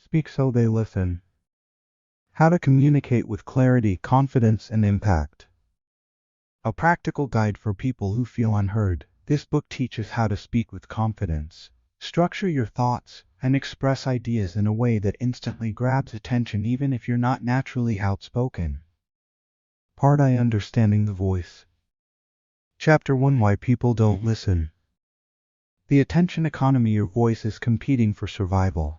Speak so they listen. How to communicate with clarity, confidence, and impact. A practical guide for people who feel unheard. This book teaches how to speak with confidence, structure your thoughts, and express ideas in a way that instantly grabs attention even if you're not naturally outspoken. Part I, Understanding the Voice. Chapter 1, Why People Don't Listen. The attention economy. Your voice is competing for survival.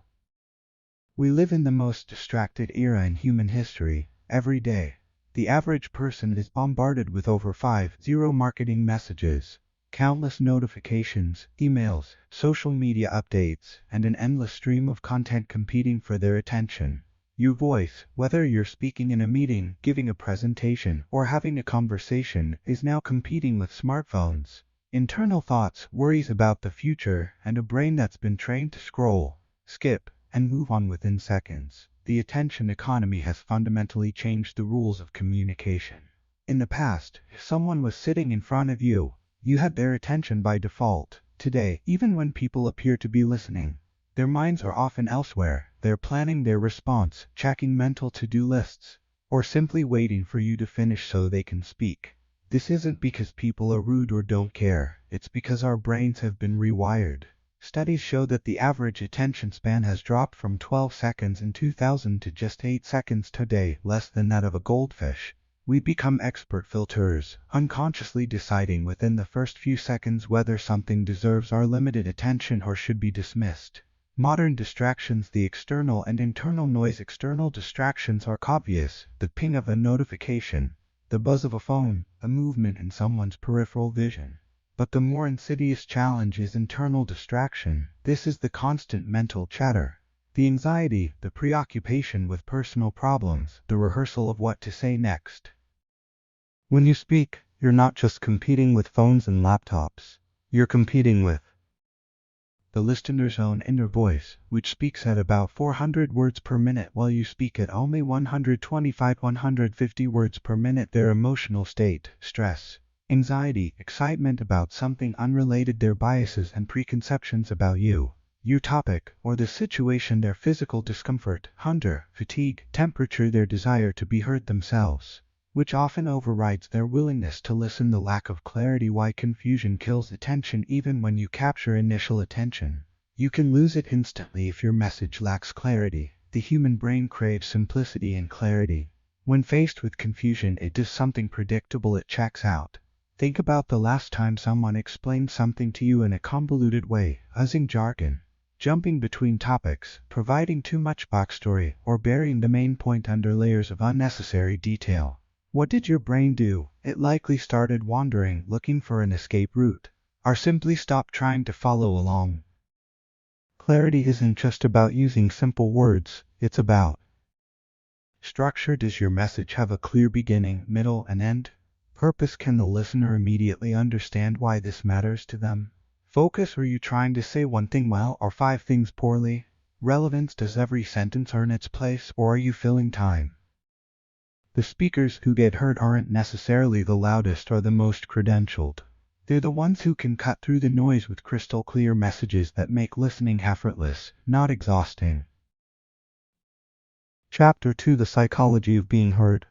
We live in the most distracted era in human history. Every day, the average person is bombarded with over 50 marketing messages, countless notifications, emails, social media updates, and an endless stream of content competing for their attention. Your voice, whether you're speaking in a meeting, giving a presentation, or having a conversation, is now competing with smartphones, internal thoughts, worries about the future, and a brain that's been trained to scroll, skip, and move on within seconds. The attention economy has fundamentally changed the rules of communication. In the past, if someone was sitting in front of you, you had their attention by default. Today, even when people appear to be listening, their minds are often elsewhere. They're planning their response, checking mental to-do lists, or simply waiting for you to finish so they can speak. This isn't because people are rude or don't care. It's because our brains have been rewired. Studies show that the average attention span has dropped from 12 seconds in 2000 to just 8 seconds today, less than that of a goldfish. We become expert filters, unconsciously deciding within the first few seconds whether something deserves our limited attention or should be dismissed. Modern distractions. The external and internal noise. External distractions are obvious: the ping of a notification, the buzz of a phone, a movement in someone's peripheral vision. But the more insidious challenge is internal distraction. This is the constant mental chatter, the anxiety, the preoccupation with personal problems, the rehearsal of what to say next. When you speak, you're not just competing with phones and laptops. You're competing with the listener's own inner voice, which speaks at about 400 words per minute while you speak at only 125-150 words per minute. Their emotional state, stress, anxiety, excitement about something unrelated, their biases and preconceptions about you, your topic, or the situation, their physical discomfort, hunger, fatigue, temperature, their desire to be heard themselves, which often overrides their willingness to listen. The lack of clarity. Why confusion kills attention. Even when you capture initial attention, you can lose it instantly if your message lacks clarity. The human brain craves simplicity and clarity. When faced with confusion, it does something predictable: it checks out. Think about the last time someone explained something to you in a convoluted way, using jargon, jumping between topics, providing too much backstory, or burying the main point under layers of unnecessary detail. What did your brain do? It likely started wandering, looking for an escape route, or simply stopped trying to follow along. Clarity isn't just about using simple words, it's about structure. Does your message have a clear beginning, middle, and end? Purpose. Can the listener immediately understand why this matters to them? Focus. Are you trying to say one thing well or 5 things poorly? Relevance. Does every sentence earn its place, or are you filling time? The speakers who get heard aren't necessarily the loudest or the most credentialed. They're the ones who can cut through the noise with crystal clear messages that make listening effortless, not exhausting. Chapter 2, The Psychology of Being Heard.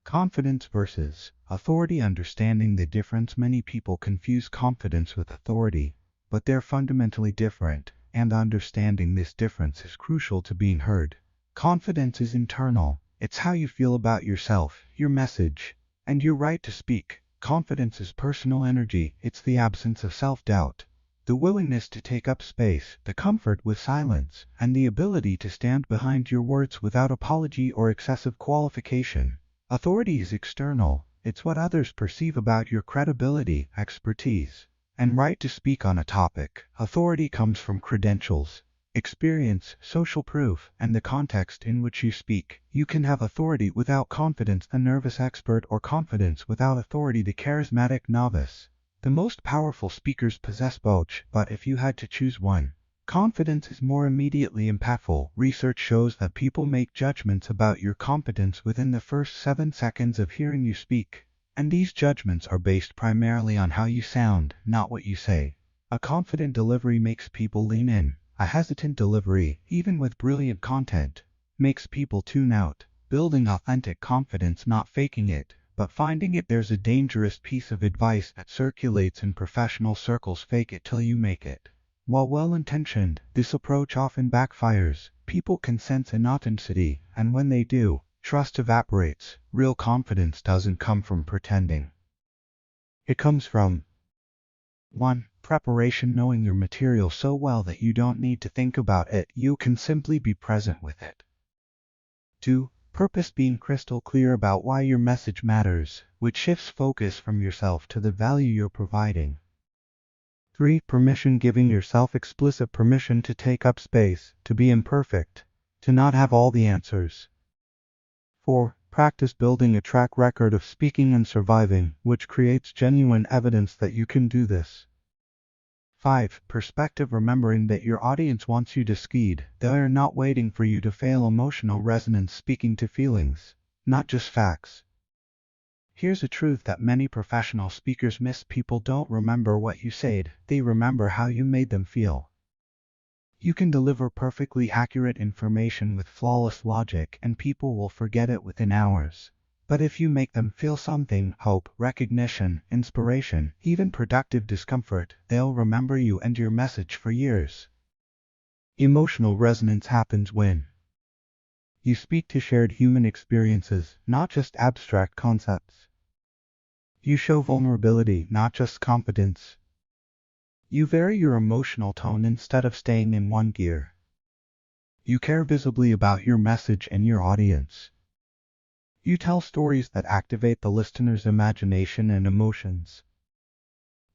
Confidence versus authority. Understanding the difference. Many people confuse confidence with authority, but they're fundamentally different, and understanding this difference is crucial to being heard. Confidence is internal. It's how you feel about yourself, your message, and your right to speak. Confidence is personal energy. It's the absence of self-doubt, the willingness to take up space, the comfort with silence, and the ability to stand behind your words without apology or excessive qualification. Authority is external. It's what others perceive about your credibility, expertise, and right to speak on a topic. Authority comes from credentials, experience, social proof, and the context in which you speak. You can have authority without confidence, a nervous expert, or confidence without authority, the charismatic novice. The most powerful speakers possess both, but if you had to choose one, confidence is more immediately impactful. Research shows that people make judgments about your competence within the first 7 seconds of hearing you speak, and these judgments are based primarily on how you sound, not what you say. A confident delivery makes people lean in, A hesitant delivery, even with brilliant content, makes people tune out. Building authentic confidence, not faking it, but finding it. There's a dangerous piece of advice that circulates in professional circles: fake it till you make it. While well-intentioned, this approach often backfires. People can sense inauthenticity, and when they do, trust evaporates. Real confidence doesn't come from pretending. It comes from 1. Preparation, knowing your material so well that you don't need to think about it, you can simply be present with it. 2. Purpose, being crystal clear about why your message matters, which shifts focus from yourself to the value you're providing. 3. Permission, giving yourself explicit permission to take up space, to be imperfect, to not have all the answers. 4. Practice, building a track record of speaking and surviving, which creates genuine evidence that you can do this. 5. Perspective, remembering that your audience wants you to succeed. They are not waiting for you to fail. Emotional resonance, speaking to feelings, not just facts. Here's a truth that many professional speakers miss: people don't remember what you said, they remember how you made them feel. You can deliver perfectly accurate information with flawless logic, and people will forget it within hours. But if you make them feel something, hope, recognition, inspiration, even productive discomfort, they'll remember you and your message for years. Emotional resonance happens when you speak to shared human experiences, not just abstract concepts. You show vulnerability, not just competence. You vary your emotional tone instead of staying in one gear. You care visibly about your message and your audience. You tell stories that activate the listener's imagination and emotions.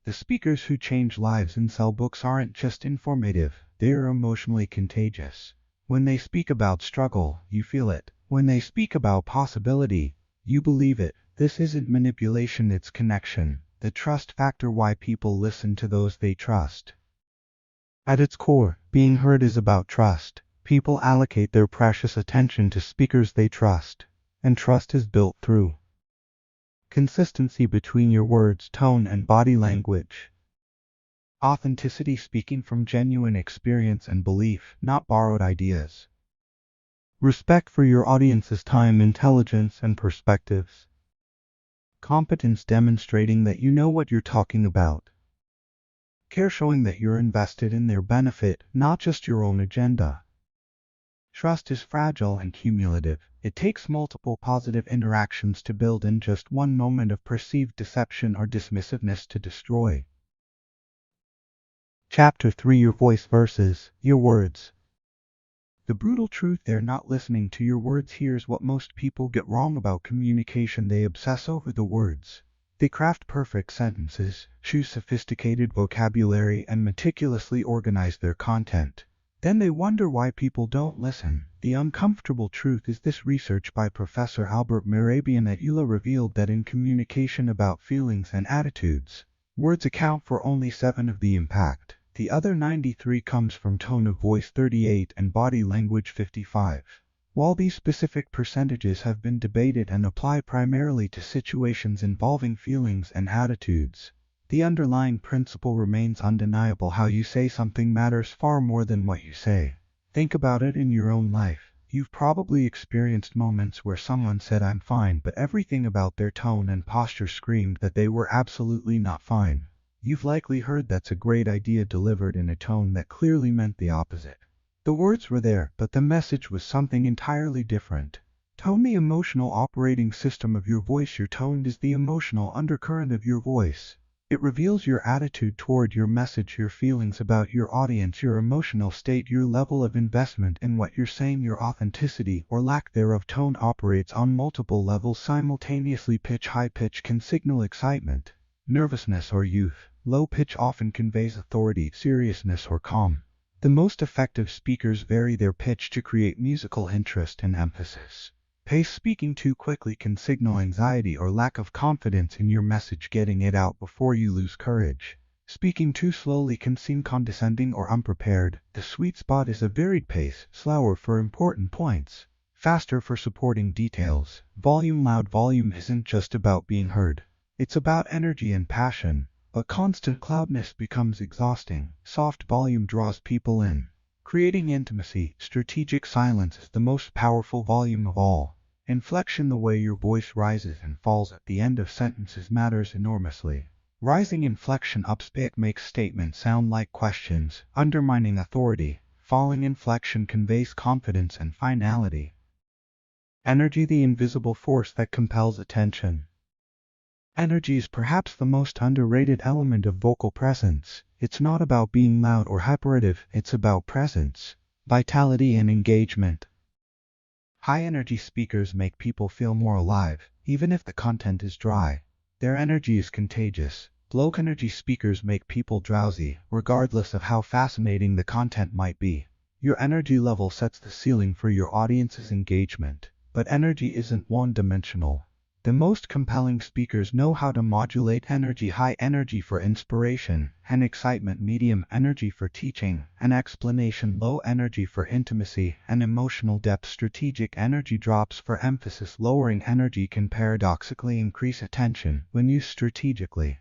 The speakers who change lives and sell books aren't just informative, they are emotionally contagious. When they speak about struggle, you feel it. When they speak about possibility, you believe it. This isn't manipulation, it's connection. The trust factor, why people listen to those they trust. At its core, being heard is about trust. People allocate their precious attention to speakers they trust, and trust is built through consistency between your words, tone, and body language. Authenticity, speaking from genuine experience and belief, not borrowed ideas. Respect for your audience's time, intelligence, and perspectives. Competence, demonstrating that you know what you're talking about. Care, showing that you're invested in their benefit, not just your own agenda. Trust is fragile and cumulative. It takes multiple positive interactions to build, in just one moment of perceived deception or dismissiveness to destroy. Chapter 3: Your voice versus your words. The brutal truth: they're not listening to your words. Here's what most people get wrong about communication: they obsess over the words. They craft perfect sentences, choose sophisticated vocabulary, and meticulously organize their content. Then they wonder why people don't listen. The uncomfortable truth is this: research by Professor Albert Mehrabian at ULA revealed that in communication about feelings and attitudes, words account for only 7 of the impact. The other 93 comes from tone of voice 38 and body language 55. While these specific percentages have been debated and apply primarily to situations involving feelings and attitudes, the underlying principle remains undeniable: how you say something matters far more than what you say. Think about it in your own life. You've probably experienced moments where someone said "I'm fine," but everything about their tone and posture screamed that they were absolutely not fine. You've likely heard "that's a great idea" delivered in a tone that clearly meant the opposite. The words were there, but the message was something entirely different. Tone, the emotional operating system of your voice. Your tone is the emotional undercurrent of your voice. It reveals your attitude toward your message, your feelings about your audience, your emotional state, your level of investment in what you're saying, your authenticity or lack thereof. Tone operates on multiple levels simultaneously. Pitch: high pitch can signal excitement, nervousness, or youth. Low pitch often conveys authority, seriousness, or calm. The most effective speakers vary their pitch to create musical interest and emphasis. Pace: speaking too quickly can signal anxiety or lack of confidence in your message, getting it out before you lose courage. Speaking too slowly can seem condescending or unprepared. The sweet spot is a varied pace, slower for important points, faster for supporting details. Volume: loud volume isn't just about being heard. It's about energy and passion. But constant loudness becomes exhausting. Soft volume draws people in. Creating intimacy, strategic silence is the most powerful volume of all. Inflection, the way your voice rises and falls at the end of sentences, matters enormously. Rising inflection upspeak makes statements sound like questions, undermining authority. Falling inflection conveys confidence and finality. Energy, the invisible force that compels attention. Energy is perhaps the most underrated element of vocal presence. It's not about being loud or hyperative, it's about presence, vitality, and engagement. High-energy speakers make people feel more alive, even if the content is dry. Their energy is contagious. Low-energy speakers make people drowsy, regardless of how fascinating the content might be. Your energy level sets the ceiling for your audience's engagement, but energy isn't one-dimensional. The most compelling speakers know how to modulate energy: high energy for inspiration and excitement, medium energy for teaching and explanation, low energy for intimacy and emotional depth, strategic energy drops for emphasis. Lowering energy can paradoxically increase attention when used strategically.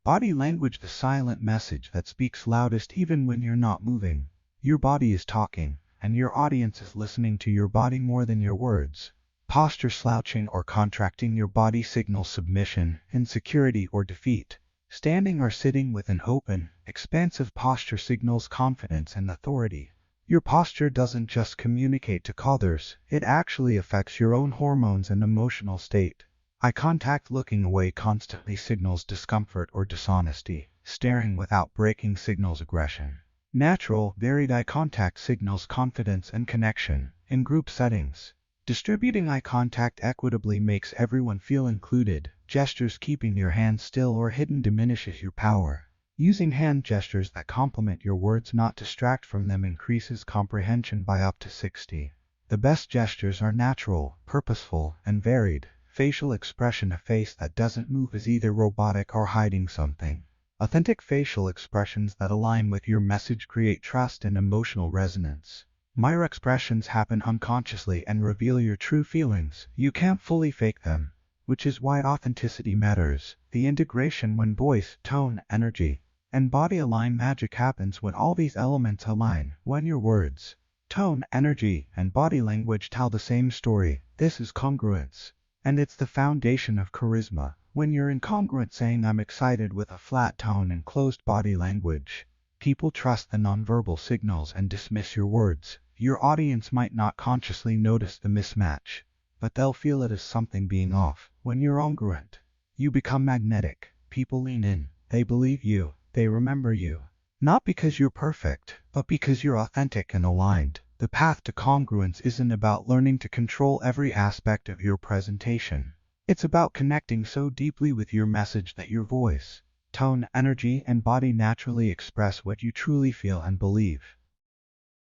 Body language, the silent message that speaks loudest even when you're not moving. Your body is talking, and your audience is listening to your body more than your words. Posture, slouching or contracting your body signals submission, insecurity, or defeat. Standing or sitting with an open, expansive posture signals confidence and authority. Your posture doesn't just communicate to others, it actually affects your own hormones and emotional state. Eye contact, looking away constantly, signals discomfort or dishonesty. Staring without breaking signals aggression. Natural, varied eye contact signals confidence and connection. In group settings, distributing eye contact equitably makes everyone feel included. Gestures, keeping your hands still or hidden, diminishes your power. Using hand gestures that complement your words, not distract from them, increases comprehension by up to 60. The best gestures are natural, purposeful, and varied. Facial expression, a face that doesn't move is either robotic or hiding something. Authentic facial expressions that align with your message create trust and emotional resonance. Mirror expressions happen unconsciously and reveal your true feelings. You can't fully fake them, which is why authenticity matters. The integration, when voice, tone, energy, and body align. Magic happens when all these elements align. When your words, tone, energy, and body language tell the same story, this is congruence. And it's the foundation of charisma. When you're incongruent, saying "I'm excited" with a flat tone and closed body language, people trust the nonverbal signals and dismiss your words. Your audience might not consciously notice the mismatch, but they'll feel it as something being off. When you're congruent, you become magnetic. People lean in, they believe you, they remember you. Not because you're perfect, but because you're authentic and aligned. The path to congruence isn't about learning to control every aspect of your presentation. It's about connecting so deeply with your message that your voice, tone, energy, and body naturally express what you truly feel and believe.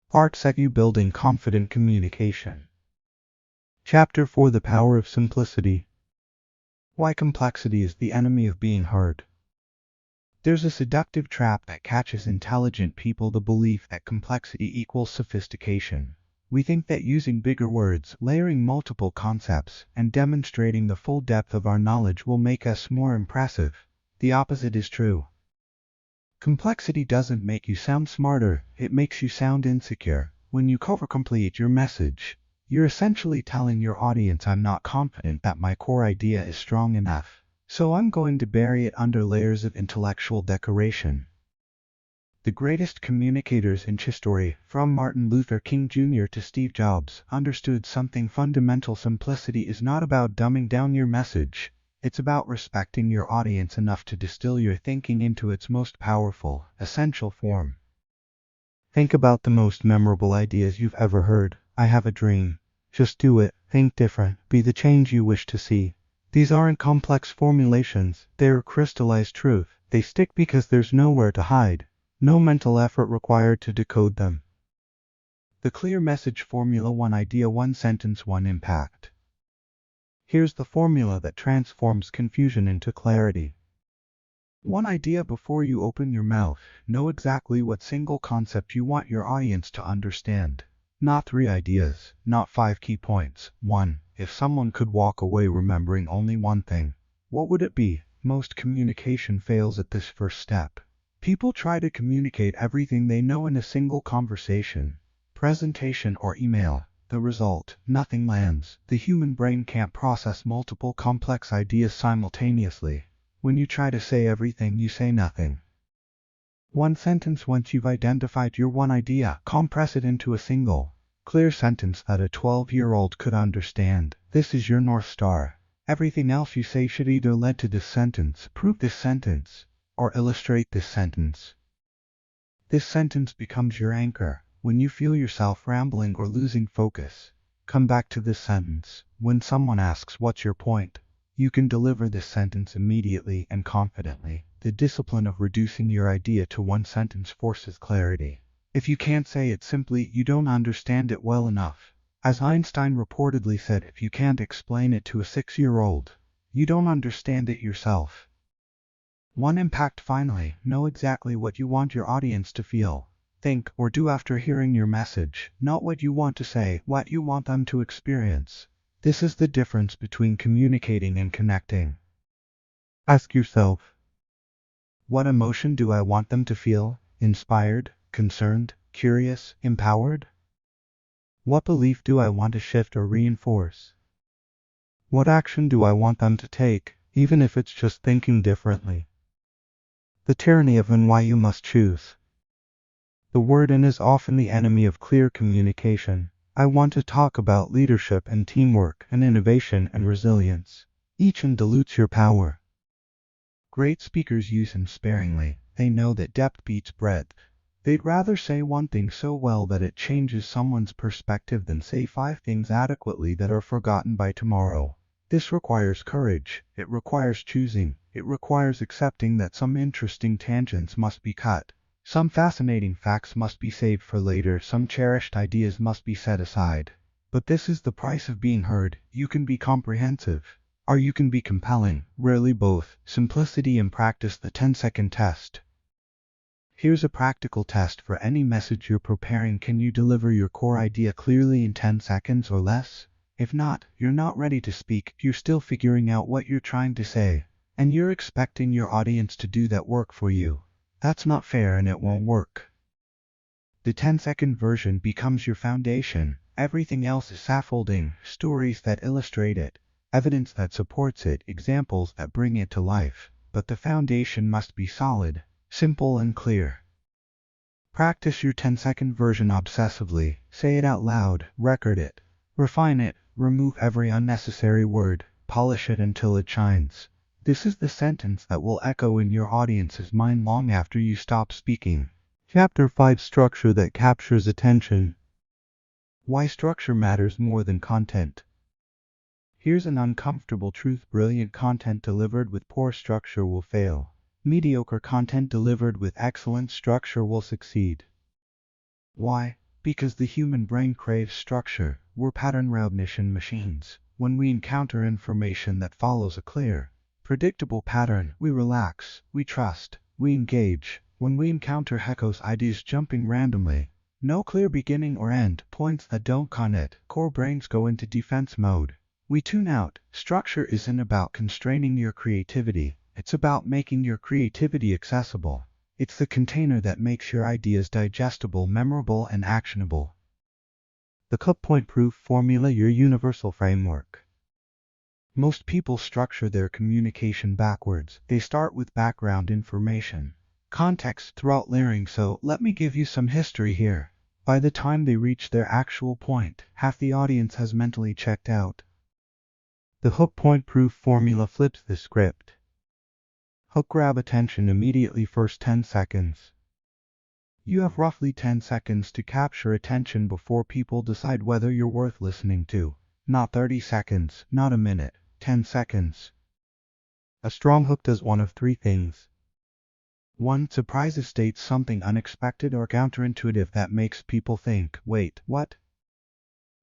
Part 2: Building Confident Communication. Chapter 4: The Power of Simplicity. Why complexity is the enemy of being heard. There's a seductive trap that catches intelligent people: the belief that complexity equals sophistication. We think that using bigger words, layering multiple concepts, and demonstrating the full depth of our knowledge will make us more impressive. The opposite is true. Complexity doesn't make you sound smarter, it makes you sound insecure. When you overcomplete your message, you're essentially telling your audience, "I'm not confident that my core idea is strong enough, so I'm going to bury it under layers of intellectual decoration." The greatest communicators in history, from Martin Luther King Jr. to Steve Jobs, understood something fundamental: simplicity is not about dumbing down your message. It's about respecting your audience enough to distill your thinking into its most powerful, essential form. Think about the most memorable ideas you've ever heard. I have a dream. Just do it. Think different. Be the change you wish to see. These aren't complex formulations. They're crystallized truth. They stick because there's nowhere to hide. No mental effort required to decode them. The clear message formula: one idea, one sentence, one impact. Here's the formula that transforms confusion into clarity. One idea. Before you open your mouth, know exactly what single concept you want your audience to understand. Not 3 ideas, not 5 key points. 1. If someone could walk away remembering only one thing, what would it be? Most communication fails at this first step. People try to communicate everything they know in a single conversation, presentation, or email. The result, nothing lands. The human brain can't process multiple complex ideas simultaneously. When you try to say everything, you say nothing. One sentence. Once you've identified your one idea, compress it into a single, clear sentence that a 12-year-old could understand. This is your North Star. Everything else you say should either lead to this sentence, prove this sentence, or illustrate this sentence. This sentence becomes your anchor. When you feel yourself rambling or losing focus, come back to this sentence. When someone asks, "What's your point?" you can deliver this sentence immediately and confidently. The discipline of reducing your idea to one sentence forces clarity. If you can't say it simply, you don't understand it well enough. As Einstein reportedly said, if you can't explain it to a 6-year-old, you don't understand it yourself. One impact. Finally, know exactly what you want your audience to feel, think, or do after hearing your message. Not what you want to say, what you want them to experience. This is the difference between communicating and connecting. Ask yourself, what emotion do I want them to feel? Inspired, concerned, curious, empowered? What belief do I want to shift or reinforce? What action do I want them to take, even if it's just thinking differently? The tyranny of and why you must choose. The word "and" is often the enemy of clear communication. I want to talk about leadership and teamwork and innovation and resilience. Each "and" dilutes your power. Great speakers use "and" sparingly. They know that depth beats breadth. They'd rather say one thing so well that it changes someone's perspective than say 5 things adequately that are forgotten by tomorrow. This requires courage. It requires choosing. It requires accepting that some interesting tangents must be cut. Some fascinating facts must be saved for later. Some cherished ideas must be set aside. But this is the price of being heard. You can be comprehensive, or you can be compelling. Rarely both. Simplicity and practice. The 10-second test. Here's a practical test for any message you're preparing. Can you deliver your core idea clearly in 10 seconds or less? If not, you're not ready to speak. You're still figuring out what you're trying to say, and you're expecting your audience to do that work for you. That's not fair, and it won't work. The 10-second version becomes your foundation. Everything else is scaffolding, stories that illustrate it, evidence that supports it, examples that bring it to life. But the foundation must be solid, simple, and clear. Practice your 10-second version obsessively. Say it out loud, record it, refine it, remove every unnecessary word, polish it until it shines. This is the sentence that will echo in your audience's mind long after you stop speaking. Chapter 5: Structure that captures attention. Why structure matters more than content. Here's an uncomfortable truth: brilliant content delivered with poor structure will fail. Mediocre content delivered with excellent structure will succeed. Why? Because the human brain craves structure. We're pattern recognition machines. When we encounter information that follows a clear, predictable pattern, we relax, we trust, we engage. When we encounter heckos, ideas jumping randomly, no clear beginning or end, points that don't connect, core brains go into defense mode. We tune out. Structure isn't about constraining your creativity. It's about making your creativity accessible. It's the container that makes your ideas digestible, memorable, and actionable. The Cup Point Proof Formula, your universal framework. Most people structure their communication backwards. They start with background information, context, throughout layering. So, let me give you some history here. By the time they reach their actual point, half the audience has mentally checked out. The Hook Point Proof Formula flips the script. Hook: grab attention immediately. First 10 seconds. You have roughly 10 seconds to capture attention before people decide whether you're worth listening to. Not 30 seconds, not a minute, 10 seconds. A strong hook does one of 3 things. 1. Surprises, states something unexpected or counterintuitive that makes people think, wait, what?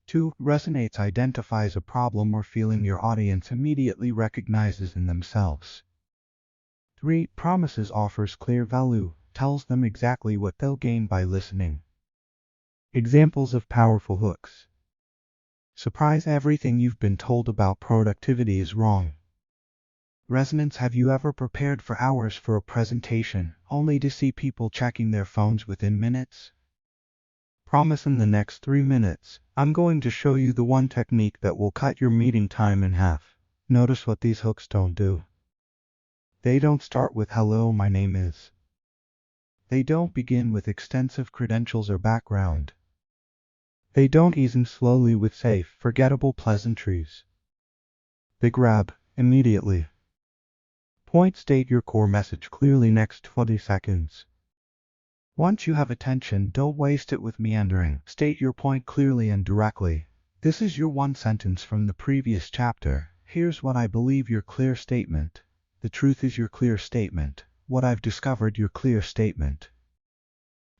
2. Resonates, identifies a problem or feeling your audience immediately recognizes in themselves. 3. Promises, offers clear value, tells them exactly what they'll gain by listening. Examples of powerful hooks. Surprise: everything you've been told about productivity is wrong. Resonance. Have you ever prepared for hours for a presentation, only to see people checking their phones within minutes? Promise in the next 3 minutes, I'm going to show you the one technique that will cut your meeting time in half. Notice what these hooks don't do. They don't start with "Hello, my name is." They don't begin with extensive credentials or background. They don't ease in slowly with safe, forgettable pleasantries. They grab immediately. Point. State your core message clearly. Next 20 seconds. Once you have attention, don't waste it with meandering. State your point clearly and directly. This is your one sentence from the previous chapter. Here's what I believe. Your clear statement. The truth is your clear statement. What I've discovered. Your clear statement.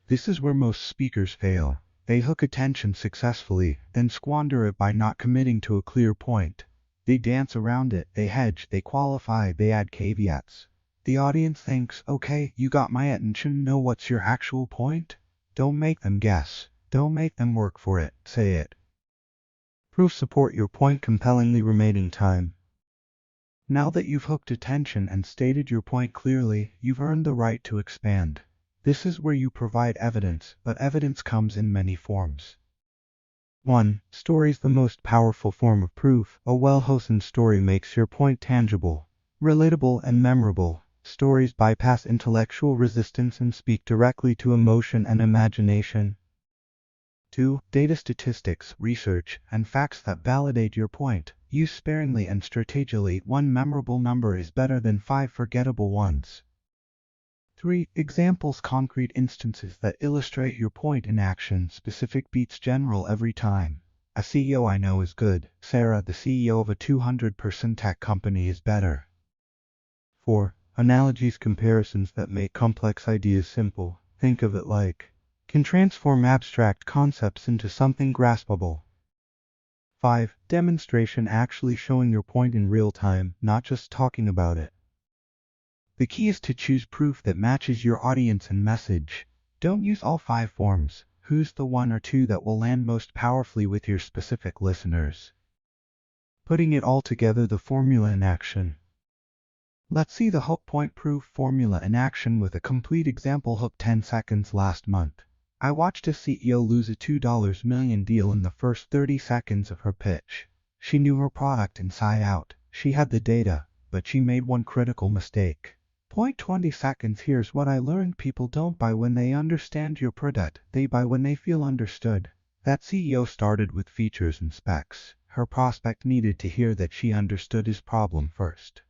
This is where most speakers fail. They hook attention successfully, then squander it by not committing to a clear point. They dance around it, they hedge, they qualify, they add caveats. The audience thinks, okay, you got my attention, know what's your actual point? Don't make them guess. Don't make them work for it, say it. Proof. Support your point compellingly. Remaining time. Now that you've hooked attention and stated your point clearly, you've earned the right to expand. This is where you provide evidence, but evidence comes in many forms. 1. Story's the most powerful form of proof. A well-chosen story makes your point tangible, relatable, and memorable. Stories bypass intellectual resistance and speak directly to emotion and imagination. 2. Data. Statistics, research, and facts that validate your point. Use sparingly and strategically. One memorable number is better than 5 forgettable ones. 3. Examples. Concrete instances that illustrate your point in action. Specific beats general every time. A CEO I know is good. Sarah, the CEO of a 200-person tech company, is better. 4. Analogies. Comparisons that make complex ideas simple. Think of it like can transform abstract concepts into something graspable. 5. Demonstration. Actually showing your point in real time, not just talking about it. The key is to choose proof that matches your audience and message. Don't use all 5 forms. Who's the 1 or 2 that will land most powerfully with your specific listeners? Putting it all together. The formula in action. Let's see the hook point proof formula in action with a complete example. Hook. 10 seconds. Last month, I watched a CEO lose a $2 million deal in the first 30 seconds of her pitch. She knew her product inside out. She had the data, but she made one critical mistake. Point. 20 seconds. Here's what I learned. People don't buy when they understand your product. They buy when they feel understood. That CEO started with features and specs. Her prospect needed to hear that she understood his problem first.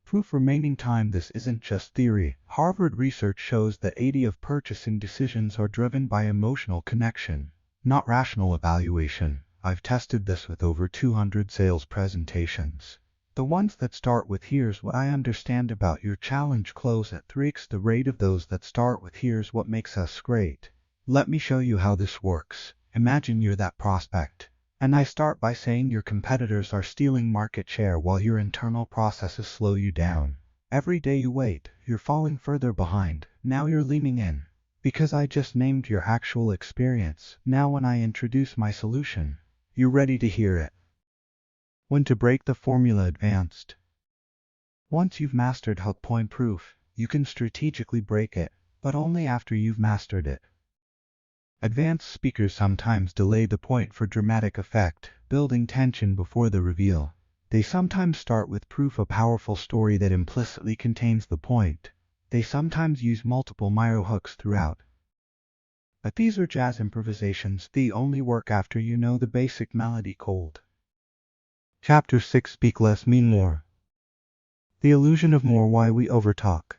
Proof. Remaining time. This isn't just theory. Harvard research shows that 80% of purchasing decisions are driven by emotional connection, not rational evaluation. I've tested this with over 200 sales presentations. The ones that start with "here's what I understand about your challenge" close at 3x the rate of those that start with "here's what makes us great. Let me show you how this works." Imagine you're that prospect, and I start by saying your competitors are stealing market share while your internal processes slow you down. Every day you wait, you're falling further behind. Now you're leaning in, because I just named your actual experience. Now when I introduce my solution, you're ready to hear it. When to break the formula. Advanced. Once you've mastered hook point proof, you can strategically break it, but only after you've mastered it. Advanced speakers sometimes delay the point for dramatic effect, building tension before the reveal. They sometimes start with proof, a powerful story that implicitly contains the point. They sometimes use multiple micro hooks throughout. But these are jazz improvisations. They only work after you know the basic melody cold. Chapter 6. Speak less, mean more. The illusion of more. Why we overtalk.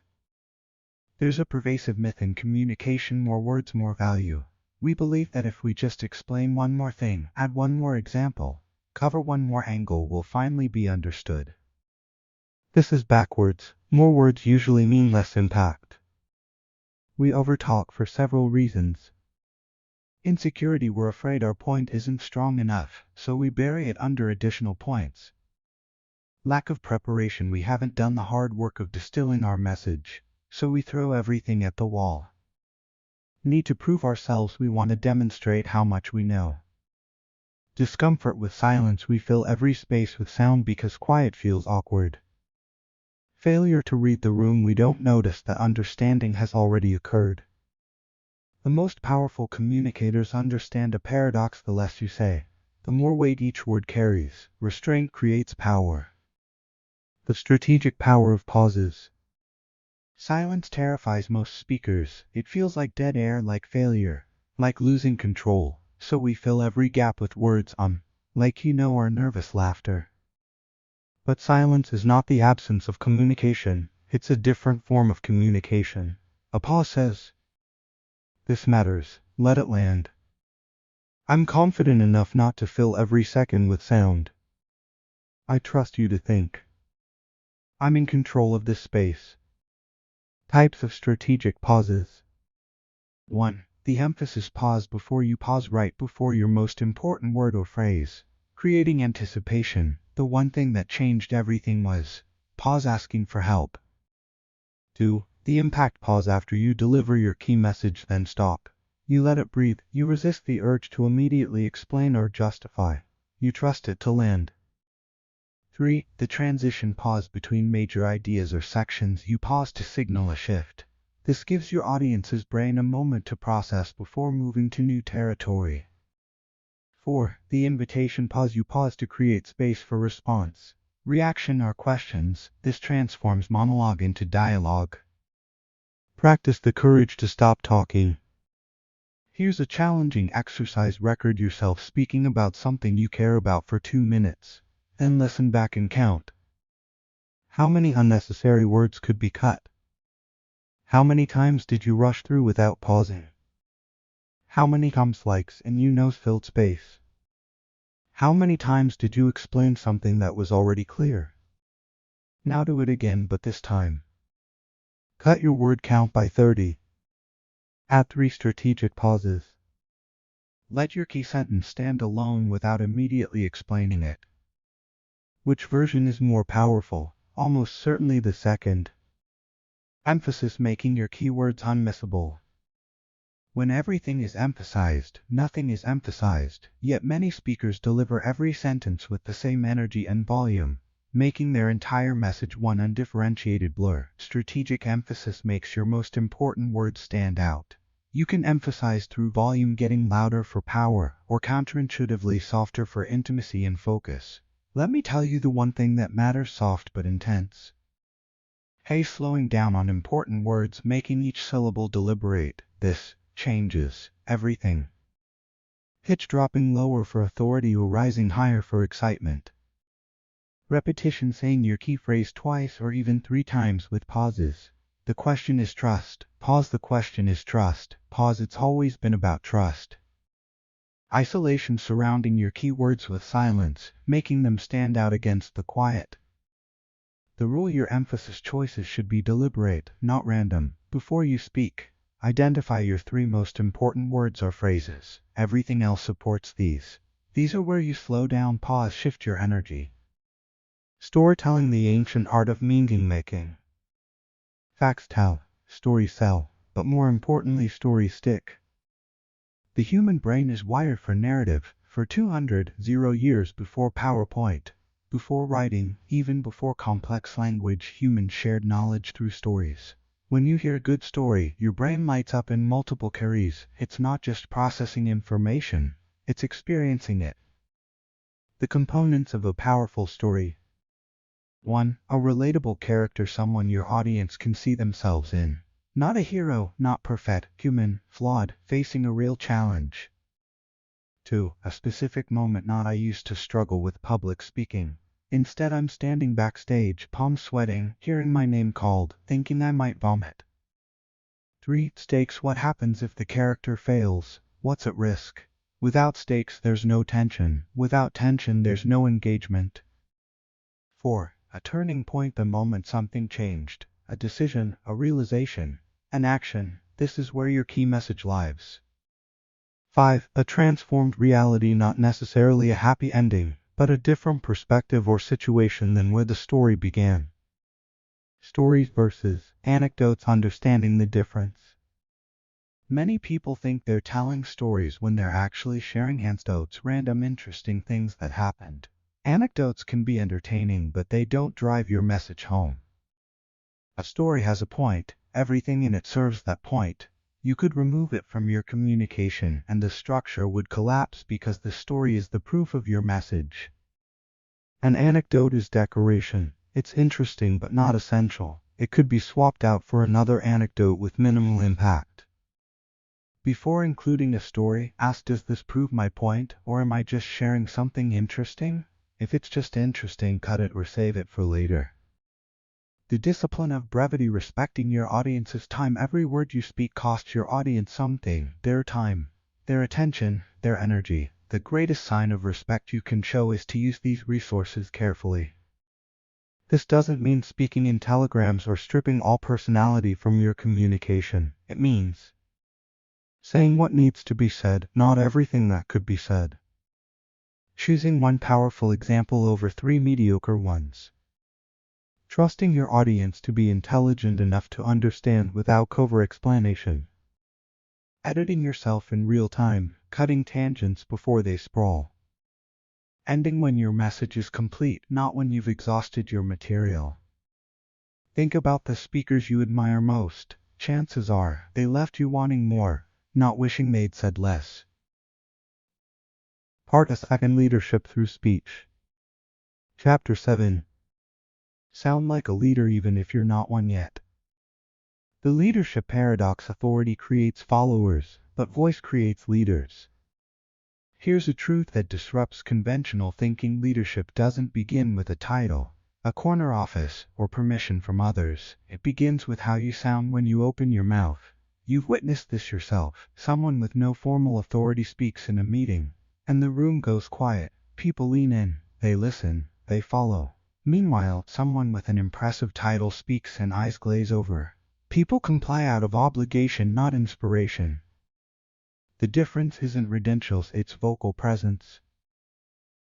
There's a pervasive myth in communication: more words, more value. We believe that if we just explain one more thing, add one more example, cover one more angle, we'll finally be understood. This is backwards. More words usually mean less impact. We overtalk for several reasons. Insecurity. We're afraid our point isn't strong enough, so we bury it under additional points. Lack of preparation. We haven't done the hard work of distilling our message, so we throw everything at the wall. Need to prove ourselves. We want to demonstrate how much we know. Discomfort with silence. We fill every space with sound because quiet feels awkward. Failure to read the room, we don't notice that understanding has already occurred. The most powerful communicators understand a paradox: the less you say, the more weight each word carries. Restraint creates power. The strategic power of pauses. Silence terrifies most speakers. It feels like dead air, like failure, like losing control. So we fill every gap with words, like or nervous laughter. But silence is not the absence of communication. It's a different form of communication. A pause says, "This matters. Let it land. I'm confident enough not to fill every second with sound. I trust you to think. I'm in control of this space." Types of strategic pauses. 1. The emphasis pause. Before you pause, right before your most important word or phrase, creating anticipation. The one thing that changed everything was pause asking for help. 2. The impact pause. After you deliver your key message, then stop. You let it breathe. You resist the urge to immediately explain or justify. You trust it to land. 3. The transition pause. Between major ideas or sections, you pause to signal a shift. This gives your audience's brain a moment to process before moving to new territory. 4. The invitation pause. You pause to create space for response, reaction, or questions. This transforms monologue into dialogue. Practice the courage to stop talking. Here's a challenging exercise. Record yourself speaking about something you care about for 2 minutes. Then listen back and count. How many unnecessary words could be cut? How many times did you rush through without pausing? How many thumbs, likes, and filled space? How many times did you explain something that was already clear? Now do it again, but this time, cut your word count by 30. Add 3 strategic pauses. Let your key sentence stand alone without immediately explaining it. Which version is more powerful? Almost certainly the second. Emphasis, making your keywords unmissable. When everything is emphasized, nothing is emphasized, yet many speakers deliver every sentence with the same energy and volume, making their entire message one undifferentiated blur. Strategic emphasis makes your most important words stand out. You can emphasize through volume, getting louder for power, or counterintuitively softer for intimacy and focus. Let me tell you the one thing that matters: soft but intense. Hey, slowing down on important words, making each syllable deliberate. This changes everything. Pitch dropping lower for authority or rising higher for excitement. Repetition, saying your key phrase twice or even 3 times with pauses. The question is trust. Pause. The question is trust. Pause. It's always been about trust. Isolation, surrounding your keywords with silence, making them stand out against the quiet. The rule: your emphasis choices should be deliberate, not random. Before you speak, identify your 3 most important words or phrases. Everything else supports these. These are where you slow down, pause, shift your energy. Storytelling, the ancient art of meaning making. Facts tell, stories sell, but more importantly, stories stick. The human brain is wired for narrative. For 200 years before PowerPoint, before writing, even before complex language, humans shared knowledge through stories. When you hear a good story, your brain lights up in multiple carriers. It's not just processing information, it's experiencing it. The components of a powerful story. 1. A relatable character, someone your audience can see themselves in. Not a hero, not perfect, human, flawed, facing a real challenge. 2. A specific moment, not "I used to struggle with public speaking. Instead, I'm standing backstage, palms sweating, hearing my name called, thinking I might vomit." 3. Stakes, what happens if the character fails? What's at risk? Without stakes, there's no tension. Without tension, there's no engagement. 4. A turning point, the moment something changed. A decision, a realization, an action. This is where your key message lives. 5. A transformed reality, not necessarily a happy ending, but a different perspective or situation than where the story began. Stories versus anecdotes, understanding the difference. Many people think they're telling stories when they're actually sharing anecdotes, random interesting things that happened. Anecdotes can be entertaining, but they don't drive your message home. A story has a point, everything in it serves that point. You could remove it from your communication and the structure would collapse because the story is the proof of your message. An anecdote is decoration. It's interesting but not essential. It could be swapped out for another anecdote with minimal impact. Before including a story, ask, does this prove my point, or am I just sharing something interesting? If it's just interesting, cut it or save it for later. The discipline of brevity, respecting your audience's time. Every word you speak costs your audience something, their time, their attention, their energy. The greatest sign of respect you can show is to use these resources carefully. This doesn't mean speaking in telegrams or stripping all personality from your communication. It means saying what needs to be said, not everything that could be said. Choosing one powerful example over 3 mediocre ones. Trusting your audience to be intelligent enough to understand without cover-explanation. Editing yourself in real time, cutting tangents before they sprawl. Ending when your message is complete, not when you've exhausted your material. Think about the speakers you admire most. Chances are, they left you wanting more, not wishing they'd said less. Part 2: Leadership through Speech. Chapter 7. Sound like a leader even if you're not one yet. The leadership paradox: authority creates followers, but voice creates leaders. Here's a truth that disrupts conventional thinking: leadership doesn't begin with a title, a corner office, or permission from others. It begins with how you sound when you open your mouth. You've witnessed this yourself. Someone with no formal authority speaks in a meeting, and the room goes quiet. People lean in, they listen, they follow. Meanwhile, someone with an impressive title speaks and eyes glaze over. People comply out of obligation, not inspiration. The difference isn't credentials, it's vocal presence.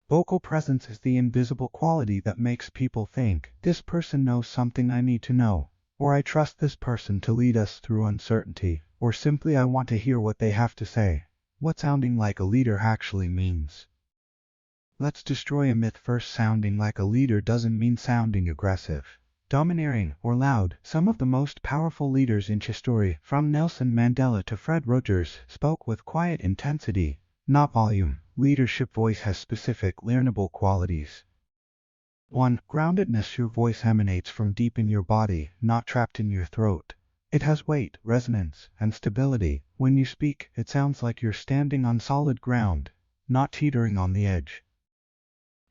Vocal presence is the invisible quality that makes people think, this person knows something I need to know, or I trust this person to lead us through uncertainty, or simply I want to hear what they have to say. What sounding like a leader actually means. Let's destroy a myth first. Sounding like a leader doesn't mean sounding aggressive, domineering, or loud. Some of the most powerful leaders in history, from Nelson Mandela to Fred Rogers, spoke with quiet intensity, not volume. Leadership voice has specific, learnable qualities. 1. Groundedness. Your voice emanates from deep in your body, not trapped in your throat. It has weight, resonance, and stability. When you speak, it sounds like you're standing on solid ground, not teetering on the edge.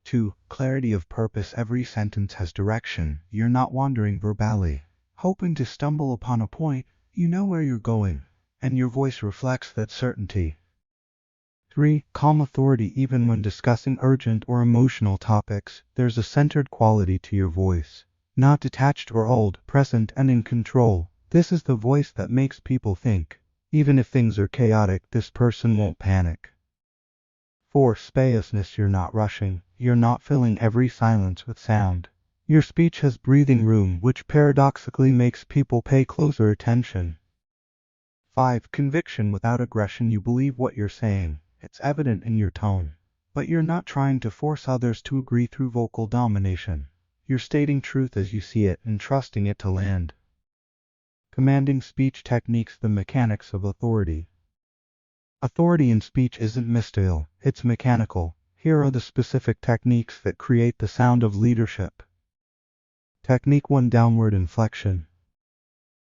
2. Clarity of purpose. Every sentence has direction. You're not wandering verbally, hoping to stumble upon a point. You know where you're going, and your voice reflects that certainty. 3. Calm authority. Even when discussing urgent or emotional topics, there's a centered quality to your voice. Not detached or old, present and in control. This is the voice that makes people think, even if things are chaotic, this person won't panic. 4. Spaciousness. You're not rushing. You're not filling every silence with sound. Your speech has breathing room, which paradoxically makes people pay closer attention. 5. Conviction. Without aggression. You believe what you're saying. It's evident in your tone. But you're not trying to force others to agree through vocal domination. You're stating truth as you see it and trusting it to land. Commanding speech techniques. The mechanics of authority. Authority in speech isn't mystical, it's mechanical. Here are the specific techniques that create the sound of leadership. Technique 1. Downward inflection.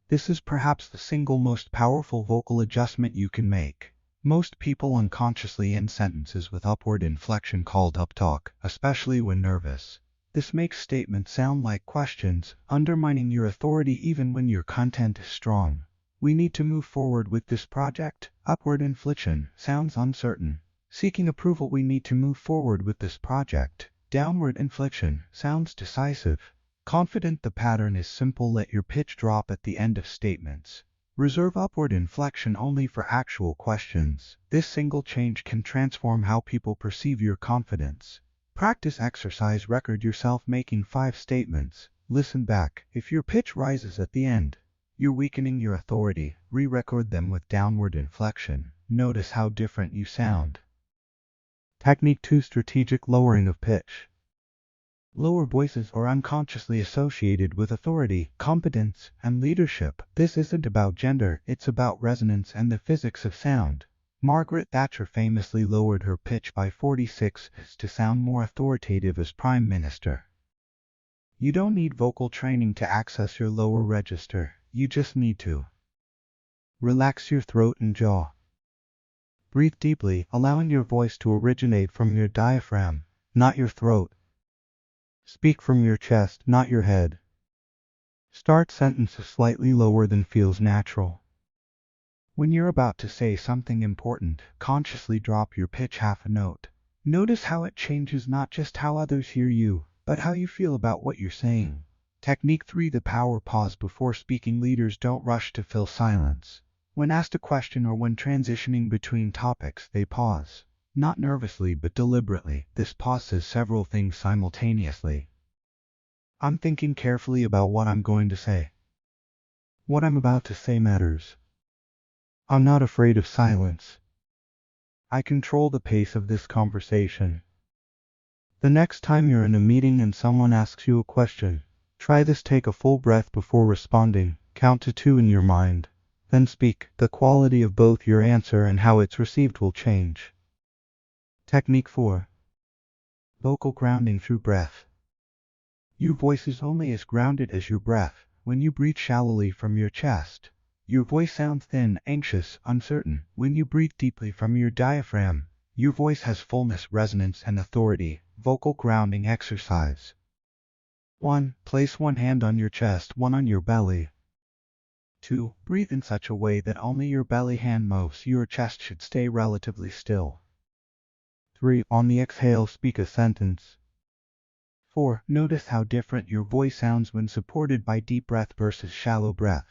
This is perhaps the single most powerful vocal adjustment you can make. Most people unconsciously end sentences with upward inflection called uptalk, especially when nervous. This makes statements sound like questions, undermining your authority even when your content is strong. We need to move forward with this project. Upward inflection sounds uncertain. Seeking approval. We need to move forward with this project. Downward inflection sounds decisive, confident. The pattern is simple. Let your pitch drop at the end of statements. Reserve upward inflection only for actual questions. This single change can transform how people perceive your confidence. Practice exercise. Record yourself making 5 statements. Listen back. If your pitch rises at the end, you're weakening your authority. Re-record them with downward inflection. Notice how different you sound. Technique 2. Strategic lowering of pitch. Lower voices are unconsciously associated with authority, competence, and leadership. This isn't about gender, it's about resonance and the physics of sound. Margaret Thatcher famously lowered her pitch by 46 to sound more authoritative as Prime Minister. You don't need vocal training to access your lower register, you just need to relax your throat and jaw. Breathe deeply, allowing your voice to originate from your diaphragm, not your throat. Speak from your chest, not your head. Start sentences slightly lower than feels natural. When you're about to say something important, consciously drop your pitch half a note. Notice how it changes not just how others hear you, but how you feel about what you're saying. Technique 3: The power pause before speaking. Leaders don't rush to fill silence. When asked a question or when transitioning between topics, they pause. Not nervously but deliberately. This pause says several things simultaneously. I'm thinking carefully about what I'm going to say. What I'm about to say matters. I'm not afraid of silence. I control the pace of this conversation. The next time you're in a meeting and someone asks you a question, try this. Take a full breath before responding. Count to 2 in your mind. Then speak. The quality of both your answer and how it's received will change. Technique 4: Vocal grounding through breath. Your voice is only as grounded as your breath. When you breathe shallowly from your chest, your voice sounds thin, anxious, uncertain. When you breathe deeply from your diaphragm, your voice has fullness, resonance, and authority. Vocal grounding exercise. 1. Place one hand on your chest, one on your belly. 2. Breathe in such a way that only your belly hand moves. Your chest should stay relatively still. 3. On the exhale, speak a sentence. 4. Notice how different your voice sounds when supported by deep breath versus shallow breath.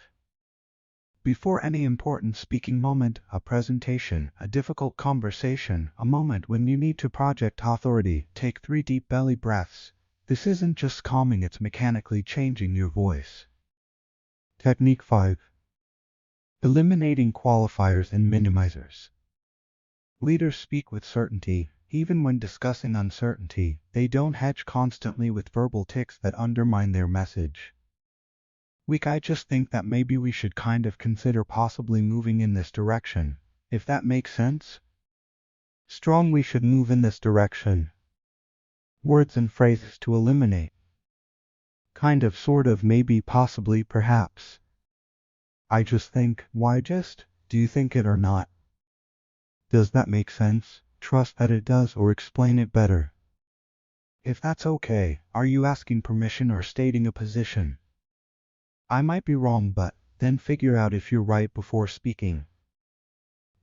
Before any important speaking moment, a presentation, a difficult conversation, a moment when you need to project authority, take 3 deep belly breaths. This isn't just calming, it's mechanically changing your voice. Technique 5: Eliminating qualifiers and minimizers. Leaders speak with certainty. Even when discussing uncertainty, they don't hedge constantly with verbal tics that undermine their message. Weak: I just think that maybe we should kind of consider possibly moving in this direction, if that makes sense. Strong: we should move in this direction. Words and phrases to eliminate. Kind of, sort of, maybe, possibly, perhaps. I just think. Why just? Do you think it or not? Does that make sense? Trust that it does, or explain it better. If that's okay, are you asking permission or stating a position? I might be wrong, but then figure out if you're right before speaking.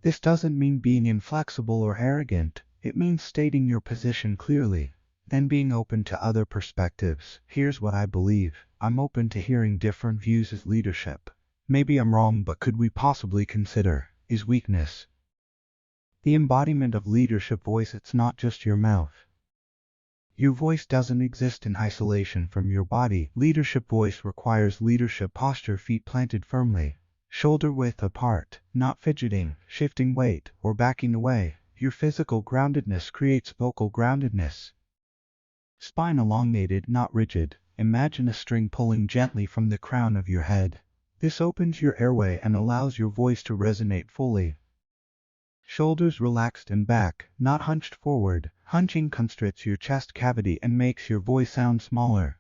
This doesn't mean being inflexible or arrogant. It means stating your position clearly, then being open to other perspectives. Here's what I believe. I'm open to hearing different views as leadership. Maybe I'm wrong, but could we possibly consider? Is weakness the embodiment of leadership voice? It's not just your mouth. Your voice doesn't exist in isolation from your body. Leadership voice requires leadership posture: feet planted firmly, shoulder width apart, not fidgeting, shifting weight, or backing away. Your physical groundedness creates vocal groundedness. Spine elongated, not rigid. Imagine a string pulling gently from the crown of your head. This opens your airway and allows your voice to resonate fully. Shoulders relaxed and back, not hunched forward. Hunching constricts your chest cavity and makes your voice sound smaller.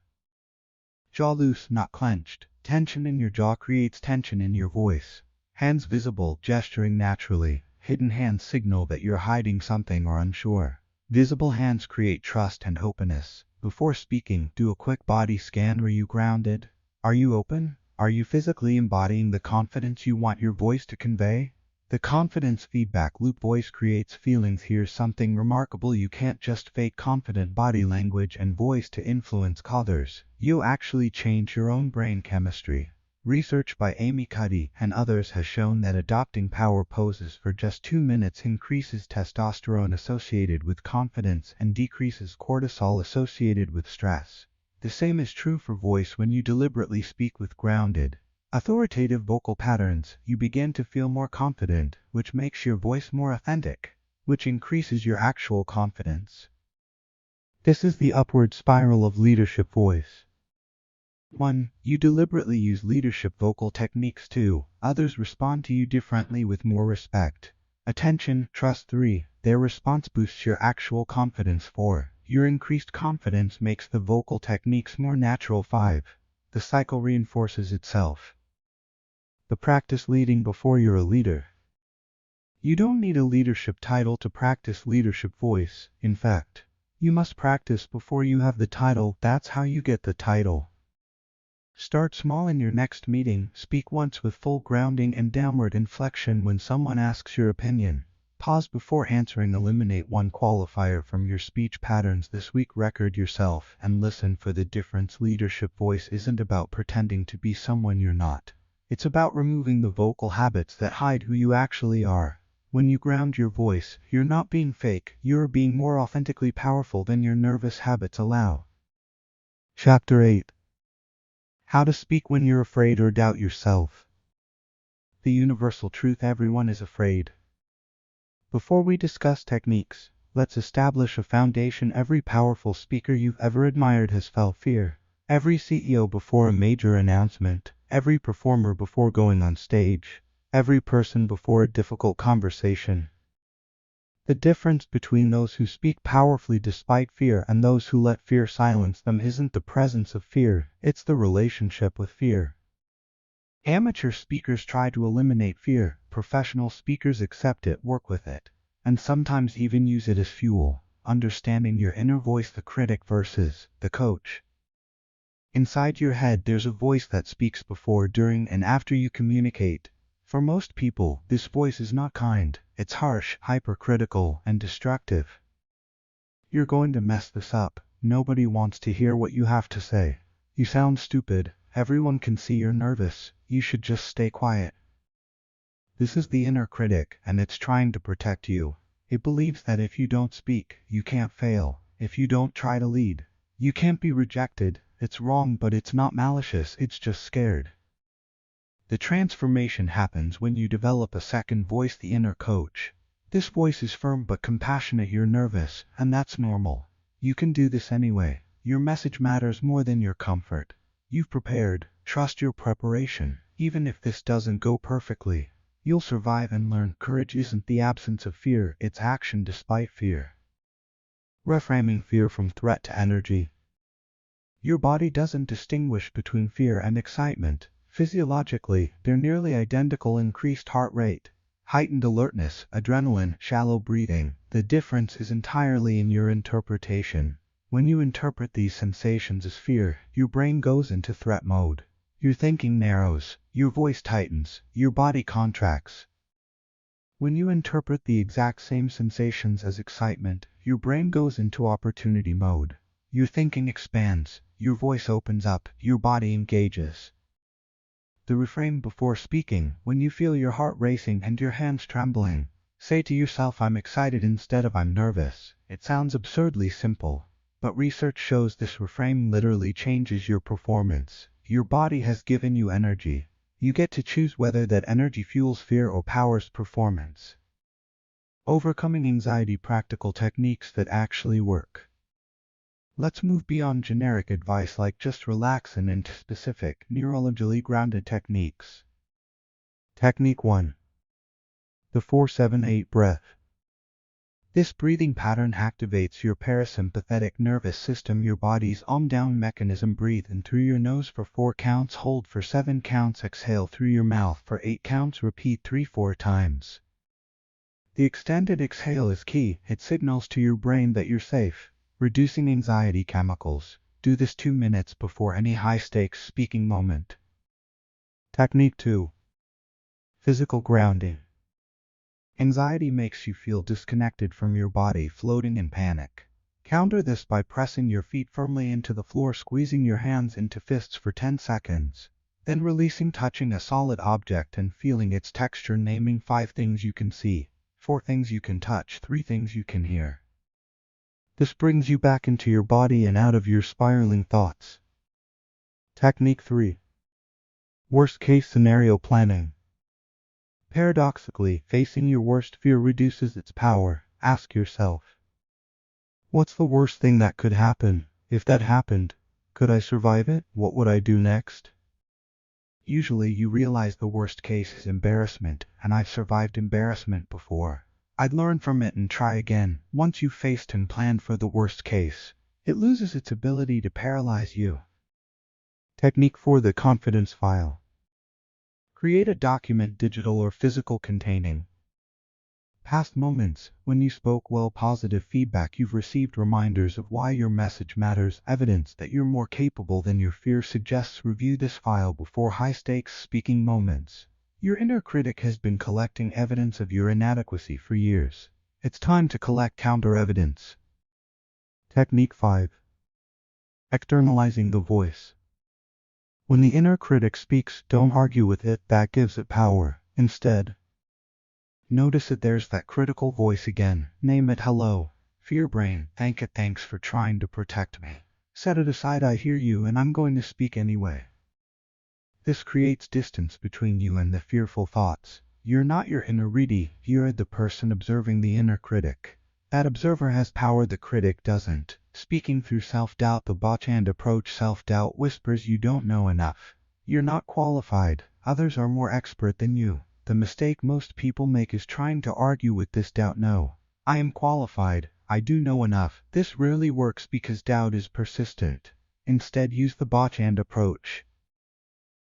Jaw loose, not clenched. Tension in your jaw creates tension in your voice. Hands visible, gesturing naturally. Hidden hands signal that you're hiding something or unsure. Visible hands create trust and openness. Before speaking, do a quick body scan. Are you grounded? Are you open? Are you physically embodying the confidence you want your voice to convey? The confidence feedback loop: voice creates feelings. Here's something remarkable: you can't just fake confident body language and voice to influence others. You actually change your own brain chemistry. Research by Amy Cuddy and others has shown that adopting power poses for just 2 minutes increases testosterone associated with confidence and decreases cortisol associated with stress. The same is true for voice. When you deliberately speak with grounded, authoritative vocal patterns, you begin to feel more confident, which makes your voice more authentic, which increases your actual confidence. This is the upward spiral of leadership voice. 1. You deliberately use leadership vocal techniques. 2. Others respond to you differently with more respect, attention, trust. 3. Their response boosts your actual confidence. 4. Your increased confidence makes the vocal techniques more natural. 5. The cycle reinforces itself. The practice leading before you're a leader. You don't need a leadership title to practice leadership voice. In fact, you must practice before you have the title. That's how you get the title. Start small in your next meeting. Speak once with full grounding and downward inflection when someone asks your opinion. Pause before answering. Eliminate one qualifier from your speech patterns this week. Record yourself and listen for the difference. Leadership voice isn't about pretending to be someone you're not. It's about removing the vocal habits that hide who you actually are. When you ground your voice, you're not being fake, you're being more authentically powerful than your nervous habits allow. Chapter 8. How to speak when you're afraid or doubt yourself. The universal truth: everyone is afraid. Before we discuss techniques, let's establish a foundation. Every powerful speaker you've ever admired has felt fear. Every CEO before a major announcement, every performer before going on stage, every person before a difficult conversation. The difference between those who speak powerfully despite fear and those who let fear silence them isn't the presence of fear, it's the relationship with fear. Amateur speakers try to eliminate fear, professional speakers accept it, work with it, and sometimes even use it as fuel. Understanding your inner voice: the critic versus the coach. Inside your head there's a voice that speaks before, during, and after you communicate. For most people, this voice is not kind, it's harsh, hypercritical, and destructive. You're going to mess this up. Nobody wants to hear what you have to say. You sound stupid. Everyone can see you're nervous. You should just stay quiet. This is the inner critic, and it's trying to protect you. It believes that if you don't speak, you can't fail. If you don't try to lead, you can't be rejected. It's wrong, but it's not malicious, it's just scared. The transformation happens when you develop a second voice, the inner coach. This voice is firm but compassionate. You're nervous, and that's normal. You can do this anyway. Your message matters more than your comfort. You've prepared. Trust your preparation. Even if this doesn't go perfectly, you'll survive and learn. Courage isn't the absence of fear, it's action despite fear. Reframing fear from threat to energy. Your body doesn't distinguish between fear and excitement. Physiologically, they're nearly identical: increased heart rate, heightened alertness, adrenaline, shallow breathing. The difference is entirely in your interpretation. When you interpret these sensations as fear, your brain goes into threat mode. Your thinking narrows, your voice tightens, your body contracts. When you interpret the exact same sensations as excitement, your brain goes into opportunity mode. Your thinking expands, your voice opens up, your body engages. The refrain before speaking: when you feel your heart racing and your hands trembling, say to yourself, I'm excited instead of I'm nervous. It sounds absurdly simple, but research shows this refrain literally changes your performance. Your body has given you energy. You get to choose whether that energy fuels fear or powers performance. Overcoming anxiety: practical techniques that actually work. Let's move beyond generic advice like just relax and into specific, neurologically grounded techniques. Technique 1. The 4-7-8 breath. This breathing pattern activates your parasympathetic nervous system, your body's down mechanism. Breathe in through your nose for 4 counts, hold for 7 counts, exhale through your mouth for 8 counts, repeat 3-4 times. The extended exhale is key. It signals to your brain that you're safe, reducing anxiety chemicals. Do this 2 minutes before any high-stakes speaking moment. Technique 2. Physical grounding. Anxiety makes you feel disconnected from your body, floating in panic. Counter this by pressing your feet firmly into the floor, squeezing your hands into fists for 10 seconds, then releasing, touching a solid object and feeling its texture, naming 5 things you can see, 4 things you can touch, 3 things you can hear. This brings you back into your body and out of your spiraling thoughts. Technique 3. Worst case scenario planning. Paradoxically, facing your worst fear reduces its power. Ask yourself, What's the worst thing that could happen? If that happened, could I survive it? What would I do next? Usually you realize the worst case is embarrassment, and I've survived embarrassment before. I'd learn from it and try again. Once you've faced and planned for the worst case, it loses its ability to paralyze you. Technique for the confidence file. Create a document, digital or physical, containing past moments when you spoke well, positive feedback you've received, reminders of why your message matters, evidence that you're more capable than your fear suggests. Review this file before high-stakes speaking moments. Your inner critic has been collecting evidence of your inadequacy for years. It's time to collect counter-evidence. Technique 5. Externalizing the voice. When the inner critic speaks, don't argue with it, that gives it power. Instead, notice that there's that critical voice again. Name it. Hello, fear brain. Thank it. Thanks for trying to protect me. Set it aside. I hear you and I'm going to speak anyway. This creates distance between you and the fearful thoughts. You're not your inner ready, you're the person observing the inner critic. That observer has power, the critic doesn't. Speaking through self-doubt, the botched approach. Self-doubt whispers you don't know enough. You're not qualified. Others are more expert than you. The mistake most people make is trying to argue with this doubt. No, I am qualified. I do know enough. This rarely works because doubt is persistent. Instead, use the botched approach.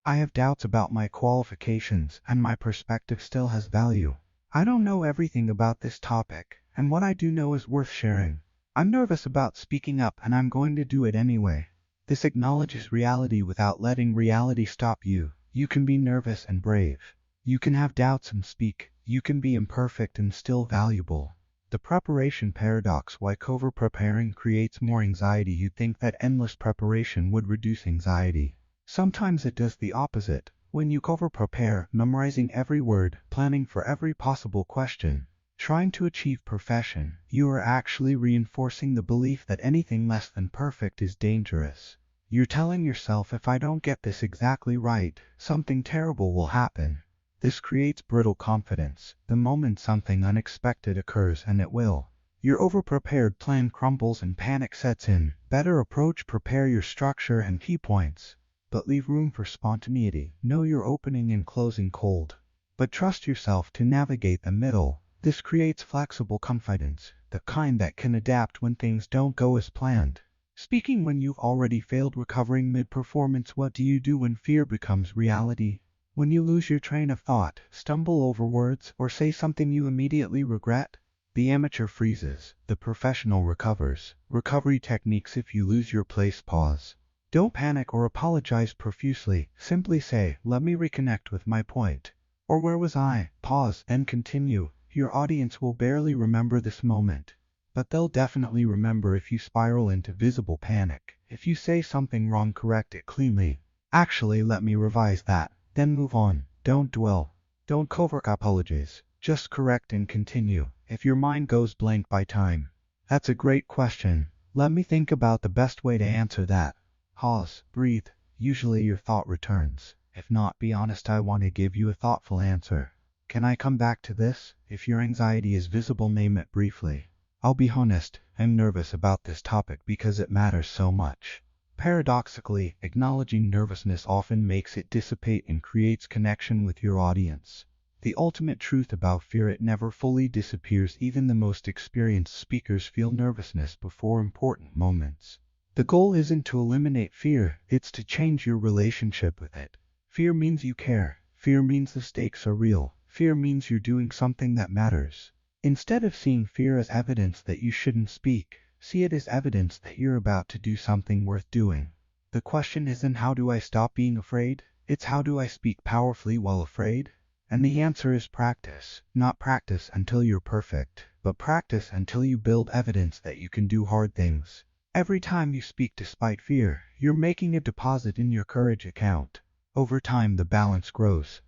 I have doubts about my qualifications, and my perspective still has value. I don't know everything about this topic, and what I do know is worth sharing. I'm nervous about speaking up, and I'm going to do it anyway. This acknowledges reality without letting reality stop you. You can be nervous and brave. You can have doubts and speak. You can be imperfect and still valuable. The preparation paradox. Why over-preparing creates more anxiety. You'd think that endless preparation would reduce anxiety. Sometimes it does the opposite. When you over-prepare, memorizing every word, planning for every possible question, trying to achieve perfection, you are actually reinforcing the belief that anything less than perfect is dangerous. You're telling yourself, if I don't get this exactly right, something terrible will happen. This creates brittle confidence. The moment something unexpected occurs, and it will, your over-prepared plan crumbles and panic sets in. Better approach: prepare your structure and key points, but leave room for spontaneity. Know your opening and closing cold, but trust yourself to navigate the middle. This creates flexible confidence, the kind that can adapt when things don't go as planned. Speaking when you've already failed. Recovering mid-performance. What do you do when fear becomes reality? When you lose your train of thought, stumble over words, or say something you immediately regret? The amateur freezes, the professional recovers. Recovery techniques. If you lose your place, pause. Don't panic or apologize profusely. Simply say, let me reconnect with my point. Or where was I? Pause, then continue. Your audience will barely remember this moment, but they'll definitely remember if you spiral into visible panic. If you say something wrong, correct it cleanly. Actually, let me revise that. Then move on. Don't dwell. Don't over-apologize. Just correct and continue. If your mind goes blank by time, that's a great question. Let me think about the best way to answer that. Pause, breathe. Usually your thought returns. If not, be honest. I want to give you a thoughtful answer. Can I come back to this? If your anxiety is visible, name it briefly. I'll be honest, I'm nervous about this topic because it matters so much. Paradoxically, acknowledging nervousness often makes it dissipate and creates connection with your audience. The ultimate truth about fear: it never fully disappears. Even the most experienced speakers feel nervousness before important moments. The goal isn't to eliminate fear, it's to change your relationship with it. Fear means you care. Fear means the stakes are real. Fear means you're doing something that matters. Instead of seeing fear as evidence that you shouldn't speak, see it as evidence that you're about to do something worth doing. The question isn't how do I stop being afraid? It's how do I speak powerfully while afraid? And the answer is practice. Not practice until you're perfect, but practice until you build evidence that you can do hard things. Every time you speak despite fear, you're making a deposit in your courage account. Over time, the balance grows.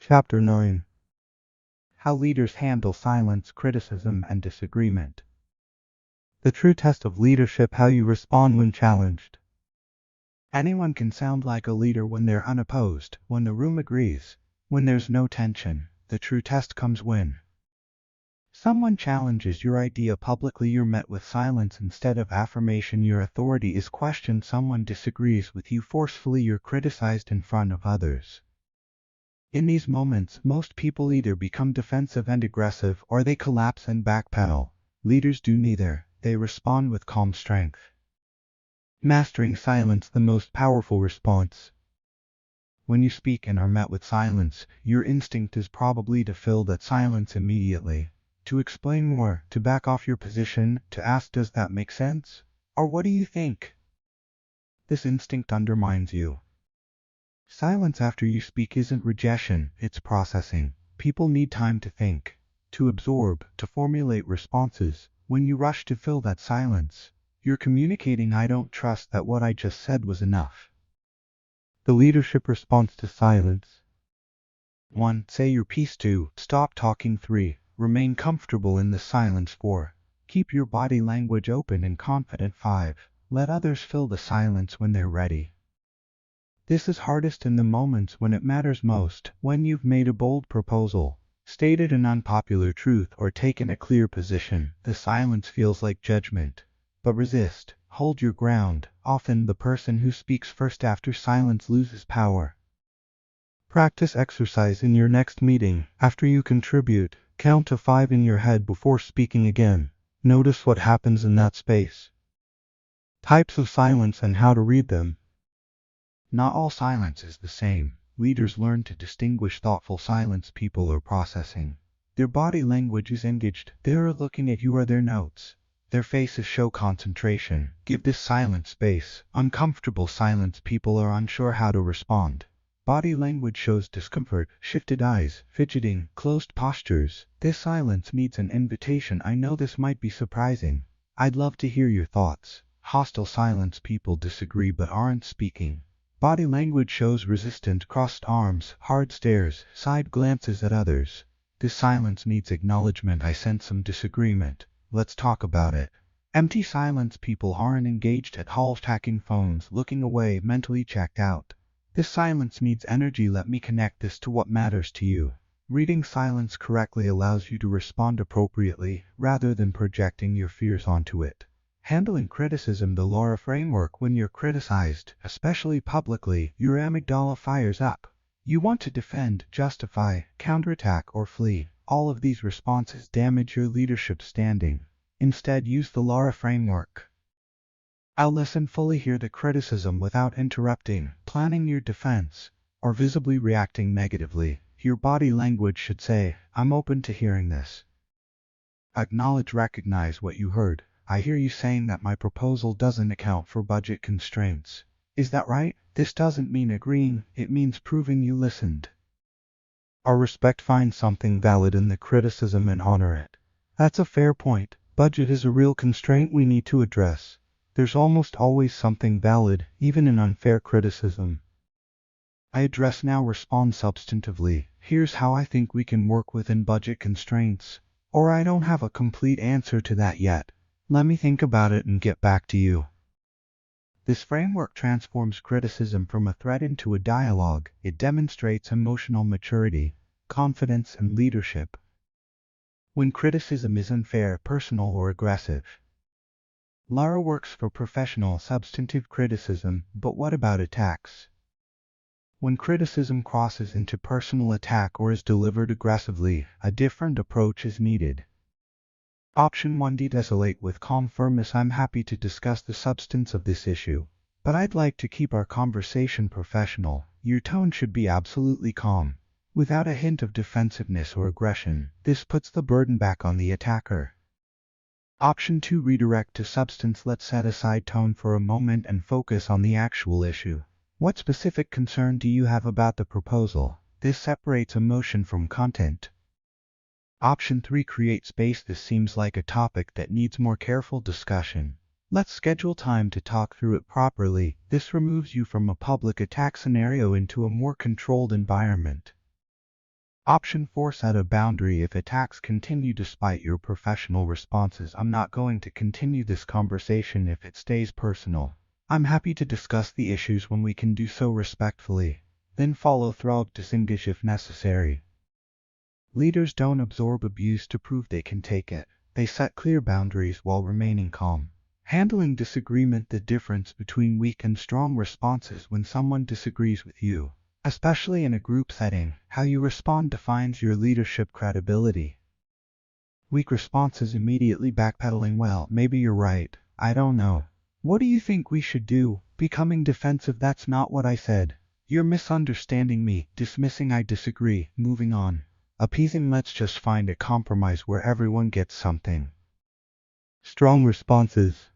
Chapter 9. How leaders handle silence, criticism, and disagreement. The true test of leadership: how you respond when challenged. Anyone can sound like a leader when they're unopposed, when the room agrees, when there's no tension. The true test comes when Someone challenges your idea publicly, you're met with silence instead of affirmation. Your authority is questioned. Someone disagrees with you forcefully, you're criticized in front of others. In these moments, most people either become defensive and aggressive or they collapse and backpedal. Leaders do neither. They respond with calm strength. Mastering silence, the most powerful response. When you speak and are met with silence, your instinct is probably to fill that silence immediately. To explain more, to back off your position, to ask, does that make sense? Or what do you think? This instinct undermines you. Silence after you speak isn't rejection, it's processing. People need time to think, to absorb, to formulate responses. When you rush to fill that silence, you're communicating, I don't trust that what I just said was enough. The leadership response to silence. 1. Say your piece. 2. Stop talking. 3. Remain comfortable in the silence. 4. Keep your body language open and confident. 5. Let others fill the silence when they're ready. This is hardest in the moments when it matters most, when you've made a bold proposal, stated an unpopular truth, or taken a clear position. The silence feels like judgment. But resist, hold your ground. Often the person who speaks first after silence loses power. Practice exercise in your next meeting. After you contribute, count to 5 in your head before speaking again. Notice what happens in that space. Types of silence and how to read them. Not all silence is the same. Leaders learn to distinguish thoughtful silence. People are processing. Their body language is engaged. They are looking at you or their notes. Their faces show concentration. Give this silence space. Uncomfortable silence. People are unsure how to respond. Body language shows discomfort, shifted eyes, fidgeting, closed postures. This silence needs an invitation. I know this might be surprising. I'd love to hear your thoughts. Hostile silence. People disagree but aren't speaking. Body language shows resistant, crossed arms, hard stares, side glances at others. This silence needs acknowledgement. I sense some disagreement. Let's talk about it. Empty silence. People aren't engaged at all, checking phones, looking away, mentally checked out. This silence needs energy. Let me connect this to what matters to you. Reading silence correctly allows you to respond appropriately, rather than projecting your fears onto it. Handling criticism. The Laura framework. When you're criticized, especially publicly, your amygdala fires up. You want to defend, justify, counterattack, or flee. All of these responses damage your leadership standing. Instead, use the Laura framework. I'll listen fully, hear the criticism without interrupting, planning your defense, or visibly reacting negatively. Your body language should say, I'm open to hearing this. Acknowledge, recognize what you heard. I hear you saying that my proposal doesn't account for budget constraints. Is that right? This doesn't mean agreeing, it means proving you listened. Or respect, find something valid in the criticism and honor it. That's a fair point. Budget is a real constraint we need to address. There's almost always something valid, even in unfair criticism. I address now, respond substantively. Here's how I think we can work within budget constraints. Or I don't have a complete answer to that yet. Let me think about it and get back to you. This framework transforms criticism from a threat into a dialogue. It demonstrates emotional maturity, confidence, and leadership. When criticism is unfair, personal, or aggressive. Lara works for professional, substantive criticism, but what about attacks? When criticism crosses into personal attack or is delivered aggressively, a different approach is needed. Option 1. De-escalate with calm firmness. I'm happy to discuss the substance of this issue, but I'd like to keep our conversation professional. Your tone should be absolutely calm, without a hint of defensiveness or aggression. This puts the burden back on the attacker. Option 2. Redirect to substance. Let's set aside tone for a moment and focus on the actual issue. What specific concern do you have about the proposal? This separates emotion from content. Option 3. Create space. This seems like a topic that needs more careful discussion. Let's schedule time to talk through it properly. This removes you from a public attack scenario into a more controlled environment. Option 4. Set a boundary. If attacks continue despite your professional responses, I'm not going to continue this conversation if it stays personal. I'm happy to discuss the issues when we can do so respectfully. Then follow through, disengage if necessary. Leaders don't absorb abuse to prove they can take it. They set clear boundaries while remaining calm. Handling disagreement. The difference between weak and strong responses. When someone disagrees with you, especially in a group setting, how you respond defines your leadership credibility. Weak responses. Immediately backpedaling. Well, maybe you're right. I don't know. What do you think we should do? Becoming defensive. That's not what I said. You're misunderstanding me. Dismissing. I disagree. Moving on. Appeasing. Let's just find a compromise where everyone gets something. Strong responses.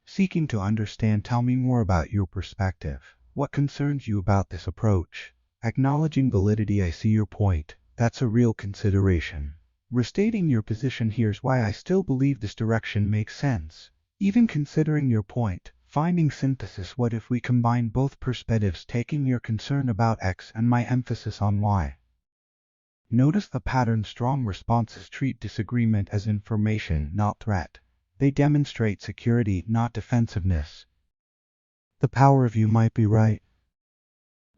Seeking to understand. Tell me more about your perspective. What concerns you about this approach? Acknowledging validity. I see your point. That's a real consideration. Restating your position. Here's why I still believe this direction makes sense. Even considering your point. Finding synthesis. What if we combine both perspectives, taking your concern about X and my emphasis on Y? Notice the pattern. Strong responses treat disagreement as information, not threat. They demonstrate security, not defensiveness. The power of "you might be right."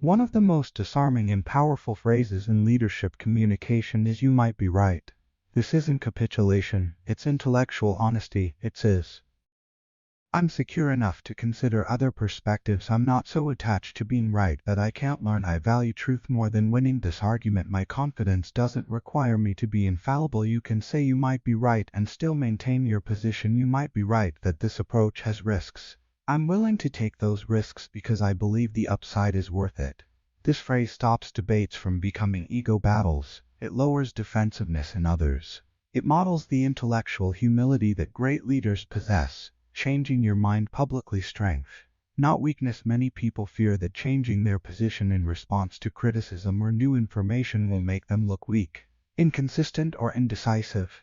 One of the most disarming and powerful phrases in leadership communication is "you might be right." This isn't capitulation, it's intellectual honesty. It says, I'm secure enough to consider other perspectives. I'm not so attached to being right that I can't learn. I value truth more than winning this argument. My confidence doesn't require me to be infallible. You can say you might be right and still maintain your position. You might be right that this approach has risks. I'm willing to take those risks because I believe the upside is worth it. This phrase stops debates from becoming ego battles. It lowers defensiveness in others. It models the intellectual humility that great leaders possess. Changing your mind publicly. Strength, not weakness. Many people fear that changing their position in response to criticism or new information will make them look weak, inconsistent, or indecisive.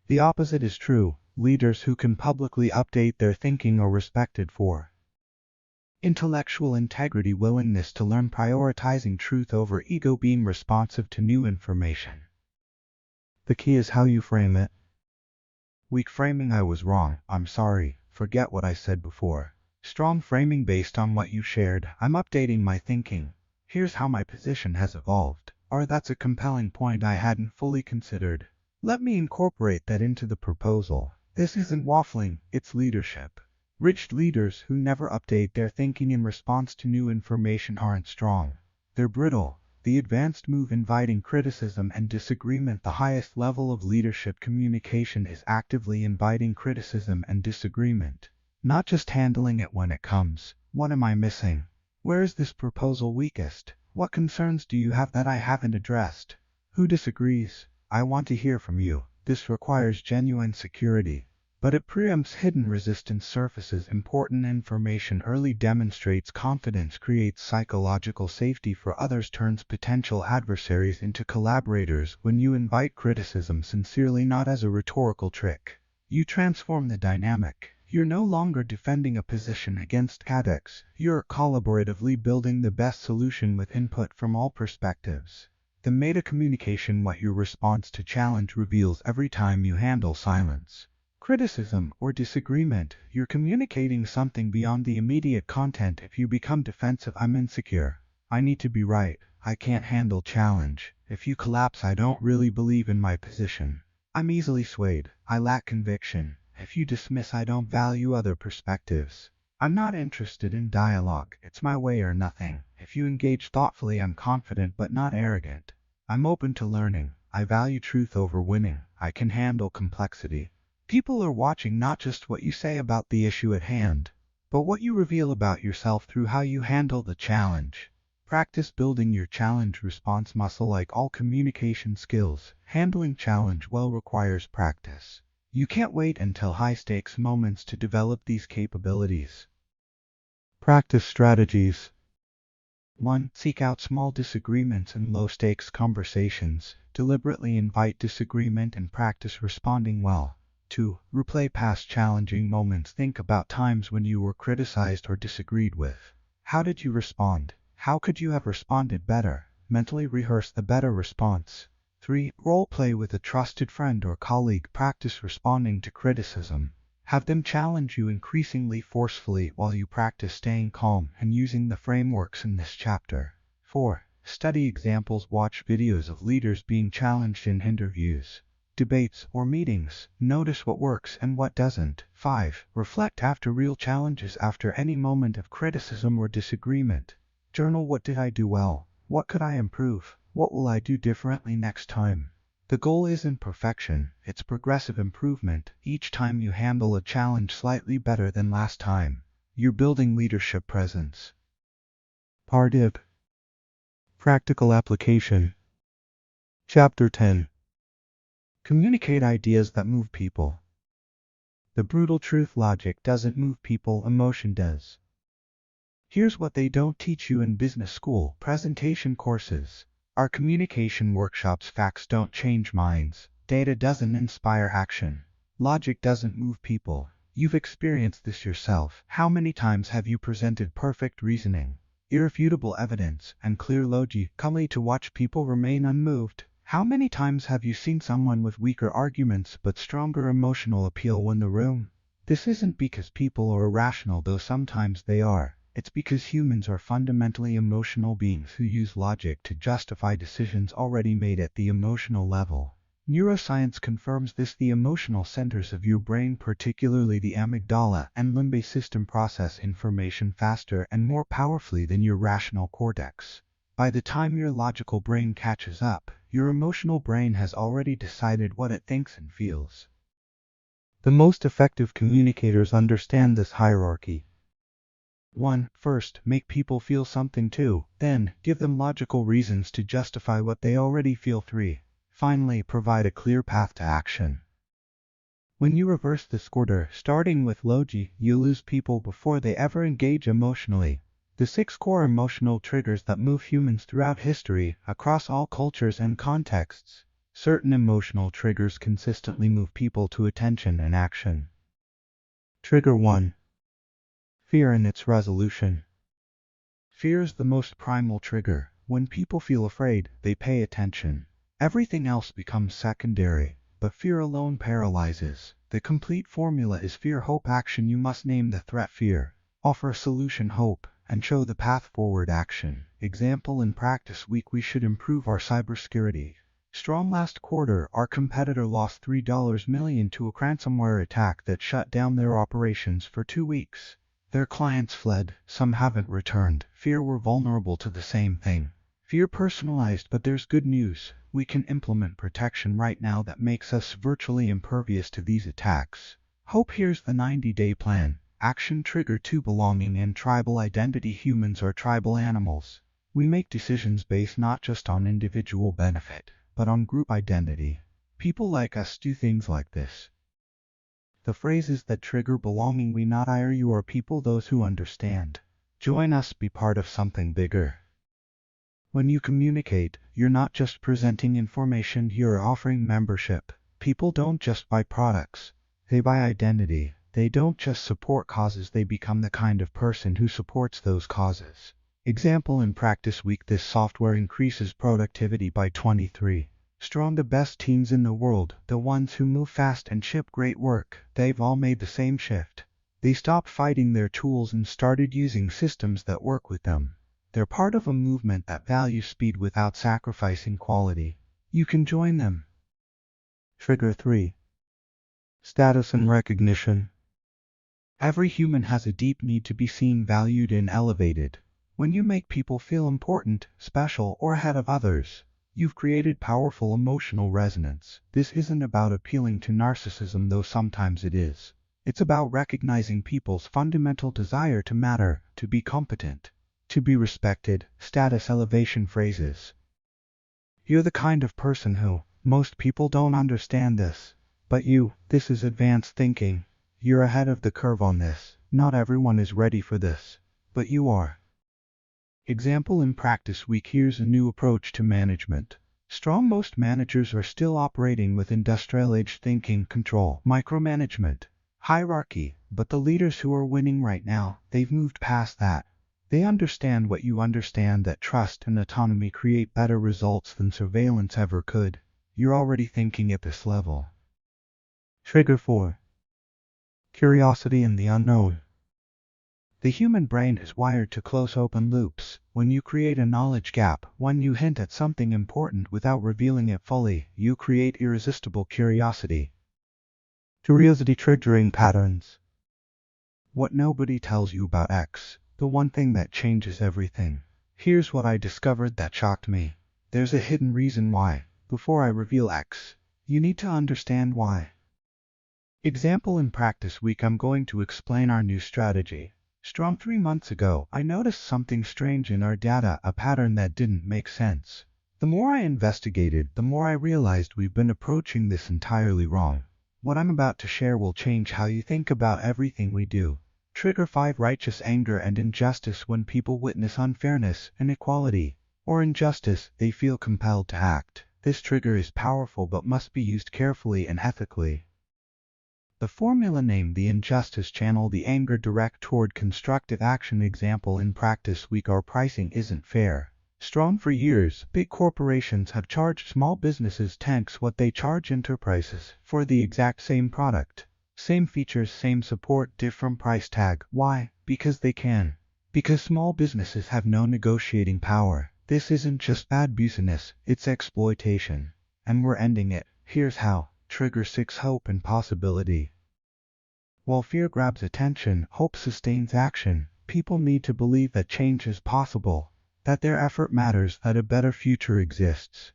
The opposite is true. Leaders who can publicly update their thinking are respected for intellectual integrity, willingness to learn, prioritizing truth over ego, being responsive to new information. The key is how you frame it. Weak framing. I was wrong. I'm sorry. Forget what I said before. Strong framing. Based on what you shared, I'm updating my thinking. Here's how my position has evolved. Or that's a compelling point I hadn't fully considered. Let me incorporate that into the proposal. This isn't waffling, it's leadership. Rich leaders who never update their thinking in response to new information aren't strong. They're brittle. The advanced move. Inviting criticism and disagreement. The highest level of leadership communication is actively inviting criticism and disagreement, not just handling it when it comes. What am I missing? Where is this proposal weakest? What concerns do you have that I haven't addressed? Who disagrees? I want to hear from you. This requires genuine security, but it preempts hidden resistance. Surfaces important information early, demonstrates confidence, creates psychological safety for others, turns potential adversaries into collaborators. When you invite criticism sincerely, not as a rhetorical trick, you transform the dynamic. You're no longer defending a position against critics. You're collaboratively building the best solution with input from all perspectives. The meta communication. What your response to challenge reveals. Every time you handle silence, criticism, or disagreement, you're communicating something beyond the immediate content. If you become defensive, I'm insecure, I need to be right, I can't handle challenge. If you collapse, I don't really believe in my position, I'm easily swayed, I lack conviction. If you dismiss, I don't value other perspectives, I'm not interested in dialogue, it's my way or nothing. If you engage thoughtfully, I'm confident but not arrogant, I'm open to learning, I value truth over winning, I can handle complexity. People are watching not just what you say about the issue at hand, but what you reveal about yourself through how you handle the challenge. Practice building your challenge response muscle. Like all communication skills, handling challenge well requires practice. You can't wait until high-stakes moments to develop these capabilities. Practice strategies. 1. Seek out small disagreements and low-stakes conversations. Deliberately invite disagreement and practice responding well. 2. Replay past challenging moments. Think about times when you were criticized or disagreed with. How did you respond? How could you have responded better? Mentally rehearse the better response. 3. Role play with a trusted friend or colleague. Practice responding to criticism. Have them challenge you increasingly forcefully while you practice staying calm and using the frameworks in this chapter. 4. Study examples, watch videos of leaders being challenged in interviews, debates, or meetings. Notice what works and what doesn't. 5. Reflect after real challenges. After any moment of criticism or disagreement, journal: what did I do well? What could I improve? What will I do differently next time? The goal isn't perfection, it's progressive improvement. Each time you handle a challenge slightly better than last time, you're building leadership presence. Part I. Practical application. Chapter 10. Communicate ideas that move people. The brutal truth: logic doesn't move people, emotion does. Here's what they don't teach you in business school, presentation courses, or communication workshops. Facts don't change minds. Data doesn't inspire action. Logic doesn't move people. You've experienced this yourself. How many times have you presented perfect reasoning, irrefutable evidence, and clear logic, only to watch people remain unmoved? How many times have you seen someone with weaker arguments but stronger emotional appeal win the room? This isn't because people are irrational, though sometimes they are. It's because humans are fundamentally emotional beings who use logic to justify decisions already made at the emotional level. Neuroscience confirms this. The emotional centers of your brain, particularly the amygdala and limbic system, process information faster and more powerfully than your rational cortex. By the time your logical brain catches up, your emotional brain has already decided what it thinks and feels. The most effective communicators understand this hierarchy. 1. First, make people feel something. 2. Then, give them logical reasons to justify what they already feel. 3. Finally, provide a clear path to action. When you reverse this order, starting with logic, you lose people before they ever engage emotionally. The 6 core emotional triggers that move humans throughout history, across all cultures and contexts. Certain emotional triggers consistently move people to attention and action. Trigger 1. Fear and its resolution. Fear is the most primal trigger. When people feel afraid, they pay attention. Everything else becomes secondary, but fear alone paralyzes. The complete formula is fear, hope, action. You must name the threat, fear, offer a solution, hope, and show the path forward, action. Example: in practice week, we should improve our cybersecurity. Strong: last quarter, our competitor lost $3 million to a ransomware attack that shut down their operations for 2 weeks. Their clients fled, some haven't returned. Fear: we're vulnerable to the same thing. Fear personalized, but there's good news. We can implement protection right now that makes us virtually impervious to these attacks. Hope: here's the 90-day plan. Action. Trigger 2. Belonging and tribal identity. Humans are tribal animals. We make decisions based not just on individual benefit, but on group identity. People like us do things like this. The phrases that trigger belonging: we, not I or you, are people, those who understand. Join us, be part of something bigger. When you communicate, you're not just presenting information, you're offering membership. People don't just buy products, they buy identity. They don't just support causes, they become the kind of person who supports those causes. Example: in practice week, this software increases productivity by 23. Strong: the best teams in the world, the ones who move fast and ship great work, they've all made the same shift. They stopped fighting their tools and started using systems that work with them. They're part of a movement that values speed without sacrificing quality. You can join them. Trigger 3. Status and recognition. Every human has a deep need to be seen, valued, and elevated. When you make people feel important, special, or ahead of others, you've created powerful emotional resonance. This isn't about appealing to narcissism, though sometimes it is. It's about recognizing people's fundamental desire to matter, to be competent, to be respected. Status elevation phrases. You're the kind of person who, most people don't understand this, but you, this is advanced thinking. You're ahead of the curve on this. Not everyone is ready for this, but you are. Example: in practice week, here's a new approach to management. Strong: most managers are still operating with industrial age thinking, control, micromanagement, hierarchy, but the leaders who are winning right now, they've moved past that. They understand what you understand, that trust and autonomy create better results than surveillance ever could. You're already thinking at this level. Trigger 4. Curiosity and the unknown. The human brain is wired to close open loops. When you create a knowledge gap, when you hint at something important without revealing it fully, you create irresistible curiosity. Curiosity triggering patterns. What nobody tells you about X, the one thing that changes everything. Here's what I discovered that shocked me. There's a hidden reason why. Before I reveal X, you need to understand why. Example in practice week, I'm going to explain our new strategy. Strong 3 months ago, I noticed something strange in our data, a pattern that didn't make sense. The more I investigated, the more I realized we've been approaching this entirely wrong. What I'm about to share will change how you think about everything we do. Trigger 5: righteous anger and injustice. When people witness unfairness, inequality, or injustice, they feel compelled to act. This trigger is powerful but must be used carefully and ethically. The formula: name the injustice, channel the anger, direct toward constructive action. Example in practice week, our pricing isn't fair. Strong. For years, big corporations have charged small businesses tanks what they charge enterprises for the exact same product. Same features, same support, different price tag. Why? Because they can. Because small businesses have no negotiating power. This isn't just bad business, it's exploitation. And we're ending it. Here's how. Trigger 6: hope and possibility. While fear grabs attention, hope sustains action. People need to believe that change is possible, that their effort matters, that a better future exists.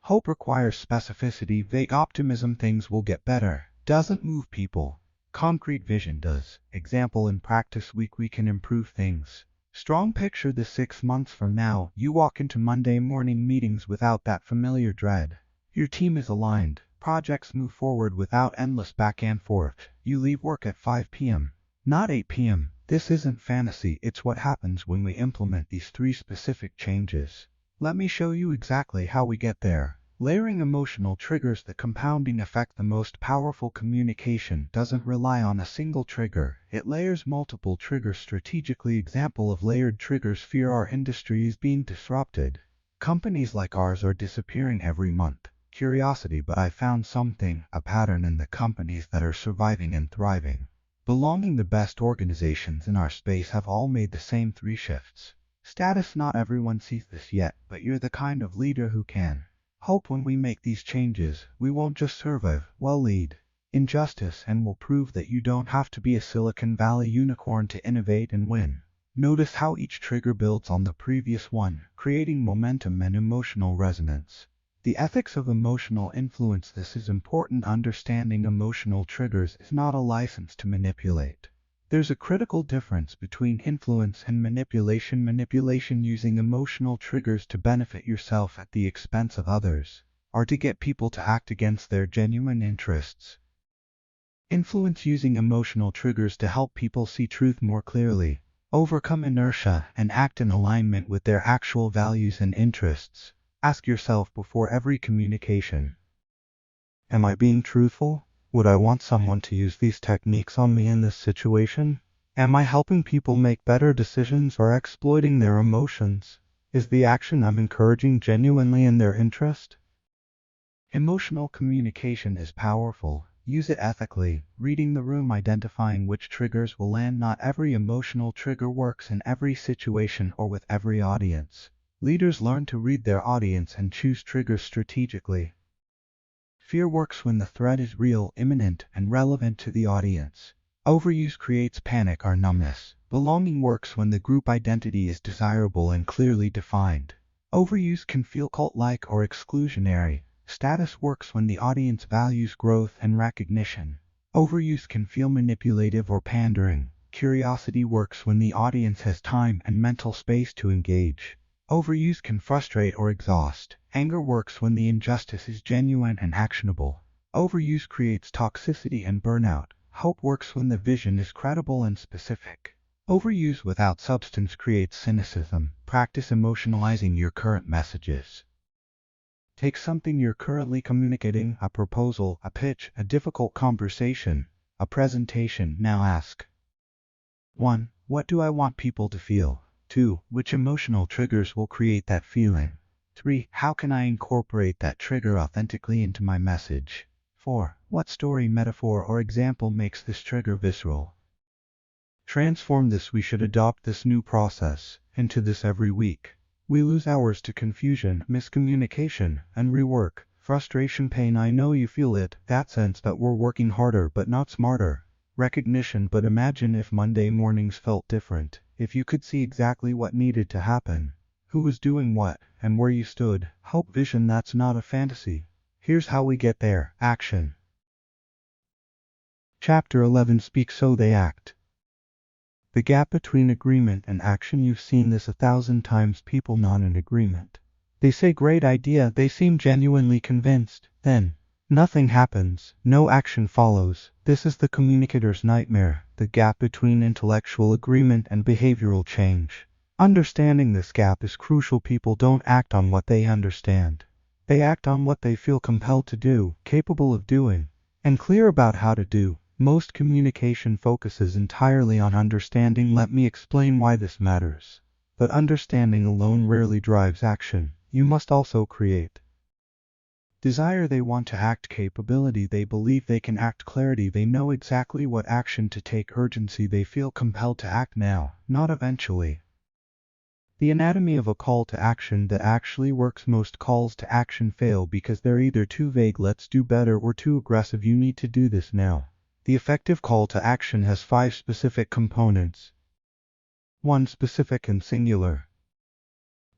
Hope requires specificity. Vague optimism, things will get better, doesn't move people. Concrete vision does. Example in practice week, we can improve things. Strong. Picture this 6 months from now. You walk into Monday morning meetings without that familiar dread. Your team is aligned. Projects move forward without endless back and forth. You leave work at 5 p.m., not 8 p.m. This isn't fantasy, it's what happens when we implement these 3 specific changes. Let me show you exactly how we get there. Layering emotional triggers. The compounding effect. The most powerful communication doesn't rely on a single trigger. It layers multiple triggers strategically. Example of layered triggers. Fear: our industry is being disrupted. Companies like ours are disappearing every month. Curiosity: but I found something, a pattern in the companies that are surviving and thriving. Belonging: the best organizations in our space have all made the same 3 shifts. Status: not everyone sees this yet, but you're the kind of leader who can. Hope: when we make these changes, we won't just survive, we'll lead. Injustice: and we'll prove that you don't have to be a Silicon Valley unicorn to innovate and win. Notice how each trigger builds on the previous one, creating momentum and emotional resonance. The ethics of emotional influence. This is important. Understanding emotional triggers is not a license to manipulate. There's a critical difference between influence and manipulation. Manipulation: using emotional triggers to benefit yourself at the expense of others, or to get people to act against their genuine interests. Influence: using emotional triggers to help people see truth more clearly, overcome inertia, and act in alignment with their actual values and interests. Ask yourself before every communication: am I being truthful? Would I want someone to use these techniques on me in this situation? Am I helping people make better decisions or exploiting their emotions? Is the action I'm encouraging genuinely in their interest? Emotional communication is powerful. Use it ethically, reading the room, identifying which triggers will land. Not every emotional trigger works in every situation or with every audience. Leaders learn to read their audience and choose triggers strategically. Fear works when the threat is real, imminent, and relevant to the audience. Overuse creates panic or numbness. Belonging works when the group identity is desirable and clearly defined. Overuse can feel cult-like or exclusionary. Status works when the audience values growth and recognition. Overuse can feel manipulative or pandering. Curiosity works when the audience has time and mental space to engage. Overuse can frustrate or exhaust. Anger works when the injustice is genuine and actionable. Overuse creates toxicity and burnout. Hope works when the vision is credible and specific. Overuse without substance creates cynicism. Practice emotionalizing your current messages. Take something you're currently communicating, a proposal, a pitch, a difficult conversation, a presentation. Now ask: 1. What do I want people to feel? 2. Which emotional triggers will create that feeling? 3. How can I incorporate that trigger authentically into my message? 4. What story, metaphor, or example makes this trigger visceral? Transform this. We should adopt this new process into this every week. We lose hours to confusion, miscommunication, and rework. Frustration, pain. I know you feel it. That sense that we're working harder but not smarter. Recognition. But imagine if Monday mornings felt different. If you could see exactly what needed to happen, who was doing what, and where you stood. Hope. Vision. That's not a fantasy. Here's how we get there. Action. Chapter 11. Speak so they act. The gap between agreement and action. You've seen this 1,000 times. People not in agreement. They say great idea, they seem genuinely convinced. Then, nothing happens, no action follows. This is the communicator's nightmare, the gap between intellectual agreement and behavioral change. Understanding this gap is crucial. People don't act on what they understand. They act on what they feel compelled to do, capable of doing, and clear about how to do. Most communication focuses entirely on understanding. Let me explain why this matters. But understanding alone rarely drives action. You must also create desire. They want to act. Capability. They believe they can act. Clarity. They know exactly what action to take. Urgency. They feel compelled to act now, not eventually. The anatomy of a call to action that actually works. Most calls to action fail because they're either too vague, let's do better, or too aggressive, you need to do this now. The effective call to action has 5 specific components. 1. Specific and singular.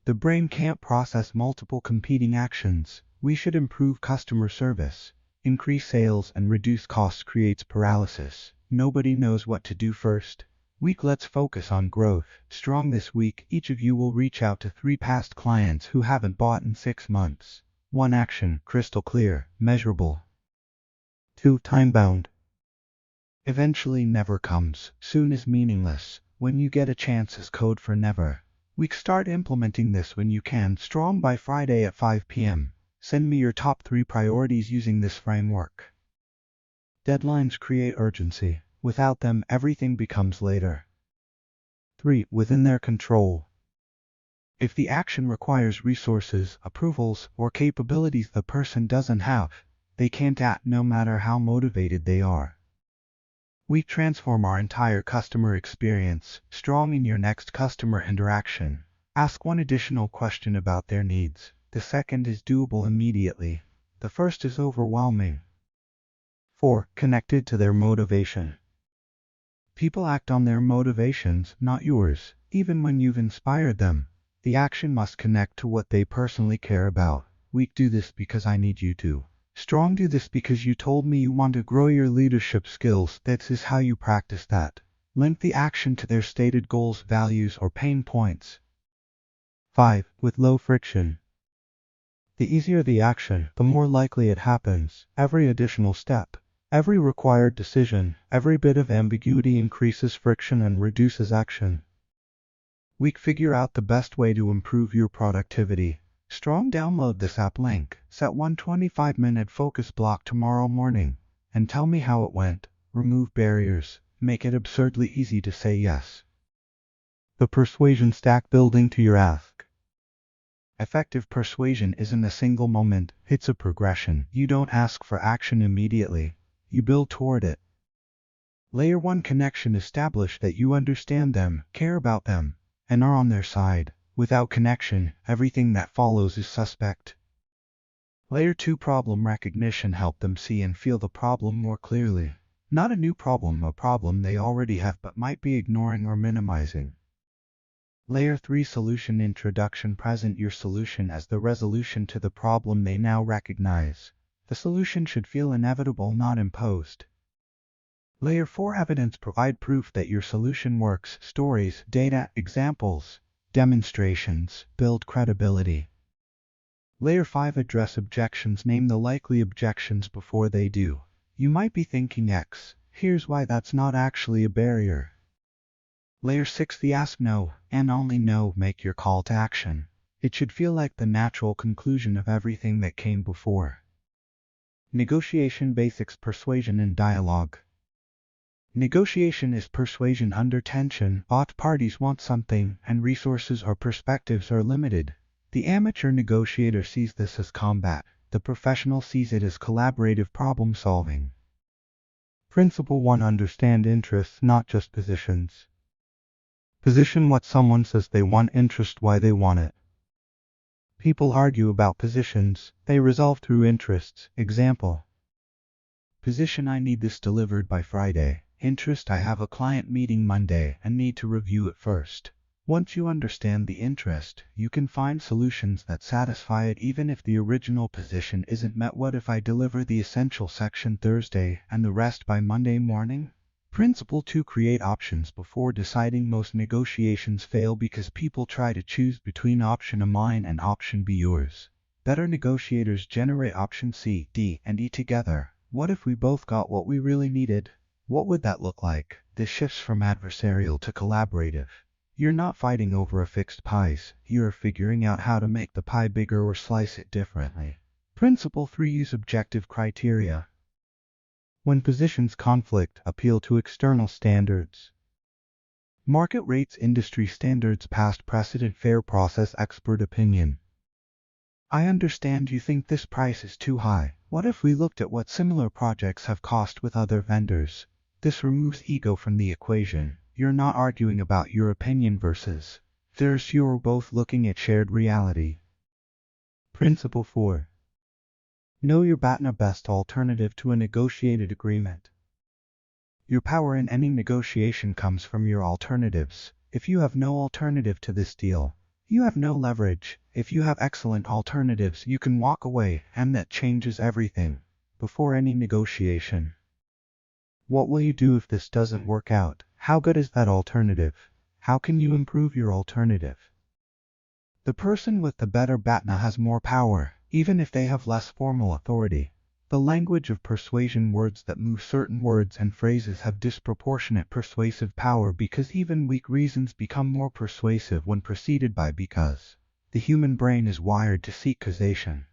The brain can't process multiple competing actions. We should improve customer service, increase sales, and reduce costs. Creates paralysis. Nobody knows what to do first. Weak. Let's focus on growth. Strong. This week, each of you will reach out to 3 past clients who haven't bought in 6 months. 1. Action. Crystal clear, measurable. 2. Time-bound. Eventually never comes. Soon is meaningless. When you get a chance is code for never. Week. Start implementing this when you can. Strong. By Friday at 5 p.m. Send me your top 3 priorities using this framework. Deadlines create urgency. Without them, everything becomes later. 3. Within their control. If the action requires resources, approvals, or capabilities the person doesn't have, they can't act no matter how motivated they are. We transform our entire customer experience. Strong. In your next customer interaction, ask one additional question about their needs. The second is doable immediately. The first is overwhelming. 4. Connected to their motivation. People act on their motivations, not yours. Even when you've inspired them, the action must connect to what they personally care about. Weak. Do this because I need you to. Strong. Do this because you told me you want to grow your leadership skills. This is how you practice that. Link the action to their stated goals, values, or pain points. 5. With low friction. The easier the action, the more likely it happens. Every additional step, every required decision, every bit of ambiguity increases friction and reduces action. Weak. Figure out the best way to improve your productivity. Strong. Download this app link. Set one 25-minute focus block tomorrow morning, and tell me how it went. Remove barriers. Make it absurdly easy to say yes. The persuasion stack. Building to your ask. Effective persuasion isn't a single moment, it's a progression. You don't ask for action immediately. You build toward it. Layer 1. Connection. Establish that you understand them, care about them, and are on their side. Without connection, everything that follows is suspect. Layer 2. Problem recognition. Help them see and feel the problem more clearly. Not a new problem, a problem they already have but might be ignoring or minimizing. Layer 3. Solution introduction. Present your solution as the resolution to the problem they now recognize. The solution should feel inevitable, not imposed. Layer 4. Evidence. Provide proof that your solution works. Stories, data, examples, demonstrations. Build credibility. Layer 5. Address objections. Name the likely objections before they do. You might be thinking X. Here's why that's not actually a barrier. Layer 6. The ask no, and only no. Make your call to action. It should feel like the natural conclusion of everything that came before. Negotiation basics. Persuasion and dialogue. Negotiation is persuasion under tension. Both parties want something, and resources or perspectives are limited. The amateur negotiator sees this as combat. The professional sees it as collaborative problem solving. Principle 1. Understand interests, not just positions. Position what someone says they want, interest why they want it. People argue about positions, they resolve through interests. Example. Position: I need this delivered by Friday. Interest: I have a client meeting Monday and need to review it first. Once you understand the interest, you can find solutions that satisfy it even if the original position isn't met. What if I deliver the essential section Thursday and the rest by Monday morning? Principle 2. Create options before deciding. Most negotiations fail because people try to choose between option A mine and option B yours. Better negotiators generate option C, D, and E together. What if we both got what we really needed? What would that look like? This shifts from adversarial to collaborative. You're not fighting over a fixed pies, you're figuring out how to make the pie bigger or slice it differently. Principle 3. Use objective criteria. When positions conflict, appeal to external standards. Market rates, industry standards, past precedent, fair process, expert opinion. I understand you think this price is too high. What if we looked at what similar projects have cost with other vendors? This removes ego from the equation. You're not arguing about your opinion versus theirs, you're both looking at shared reality. Principle 4. Know your BATNA. Best alternative to a negotiated agreement. Your power in any negotiation comes from your alternatives. If you have no alternative to this deal, you have no leverage. If you have excellent alternatives, you can walk away, and that changes everything. Before any negotiation, what will you do if this doesn't work out? How good is that alternative? How can you improve your alternative? The person with the better BATNA has more power, even if they have less formal authority. The language of persuasion: words that move. Certain words and phrases have disproportionate persuasive power because even weak reasons become more persuasive when preceded by because. The human brain is wired to seek causation.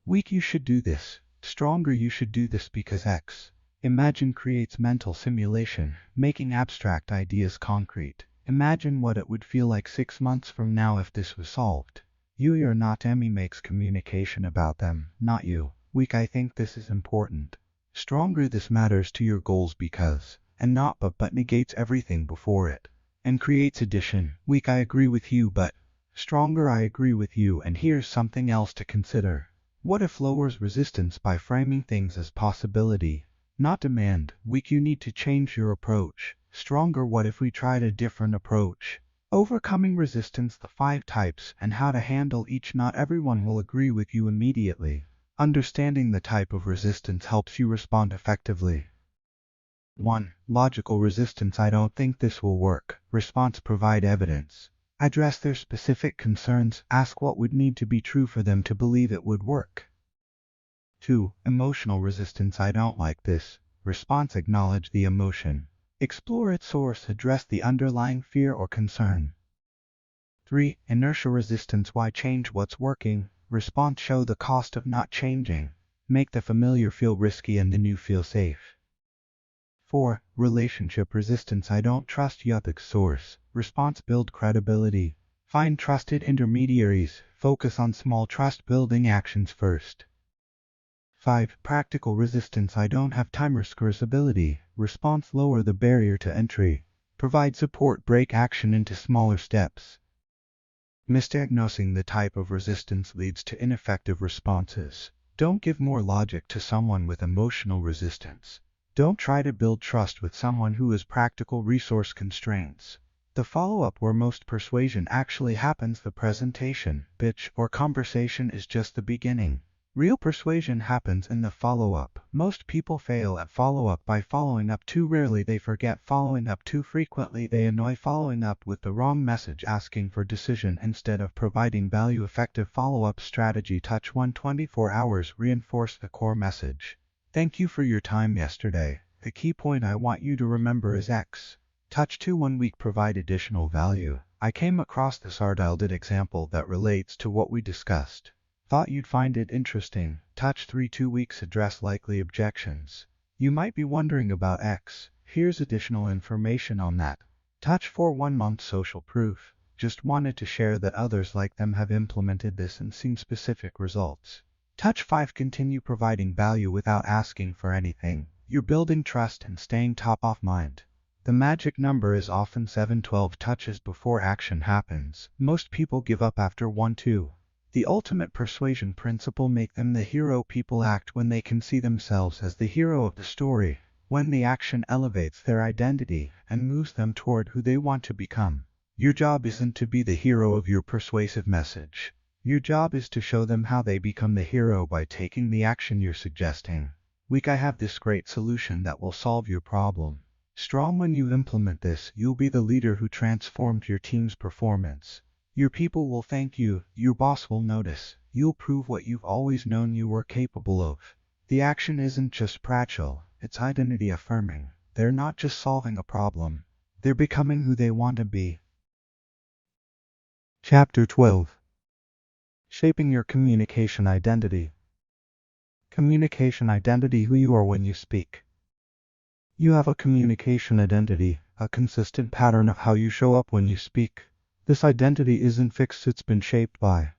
Weak: you should do this. Stronger: you should do this because X. Imagine creates mental simulation, making abstract ideas concrete. Imagine what it would feel like 6 months from now if this was solved. You're not Emmy makes communication about them, not you. Weak: I think this is important. Stronger: this matters to your goals because, and not but negates everything before it, and creates addition. Weak: I agree with you but. Stronger: I agree with you and here's something else to consider. What if lowers resistance by framing things as possibility, not demand? Weak: you need to change your approach. Stronger: what if we tried a different approach? Overcoming resistance: the 5 types and how to handle each. Not everyone will agree with you immediately. Understanding the type of resistance helps you respond effectively. 1. Logical resistance: I don't think this will work. Response: provide evidence. Address their specific concerns. Ask what would need to be true for them to believe it would work. 2. Emotional resistance: I don't like this. Response: acknowledge the emotion. Explore its source. Address the underlying fear or concern. 3. Inertia resistance: why change what's working? Response: show the cost of not changing. Make the familiar feel risky and the new feel safe. 4. Relationship resistance: I don't trust Yuthic's source. Response: build credibility. Find trusted intermediaries. Focus on small trust-building actions first. 5. Practical resistance: I don't have time. Recursability. Response: lower the barrier to entry. Provide support. Break action into smaller steps. Misdiagnosing the type of resistance leads to ineffective responses. Don't give more logic to someone with emotional resistance. Don't try to build trust with someone who has practical resource constraints. The follow-up where most persuasion actually happens. The presentation, pitch, or conversation is just the beginning. Real persuasion happens in the follow-up. Most people fail at follow-up by following up too rarely. They forget following up too frequently. They annoy following up with the wrong message, asking for decision instead of providing value. Effective follow-up strategy: touch 124 hours. Reinforce the core message. Thank you for your time yesterday. The key point I want you to remember is X. Touch 2 1 week. Provide additional value. I came across this Ardildid example that relates to what we discussed. Thought you'd find it interesting. Touch 3 2 weeks. Address likely objections. You might be wondering about X. Here's additional information on that. Touch 4 1 month. Social proof. Just wanted to share that others like them have implemented this and seen specific results. Touch 5 continue. Providing value without asking for anything. You're building trust and staying top of mind. The magic number is often 7-12 touches before action happens. Most people give up after 1-2. The ultimate persuasion principle: make them the hero. People act when they can see themselves as the hero of the story, when the action elevates their identity and moves them toward who they want to become. Your job isn't to be the hero of your persuasive message. Your job is to show them how they become the hero by taking the action you're suggesting. Weak: I have this great solution that will solve your problem. Strong: when you implement this, you'll be the leader who transformed your team's performance. Your people will thank you, your boss will notice, you'll prove what you've always known you were capable of. The action isn't just practical, it's identity affirming. They're not just solving a problem, they're becoming who they want to be. Chapter 12. Shaping your communication identity. Communication identity: who you are when you speak. You have a communication identity, a consistent pattern of how you show up when you speak. This identity isn't fixed, it's been shaped by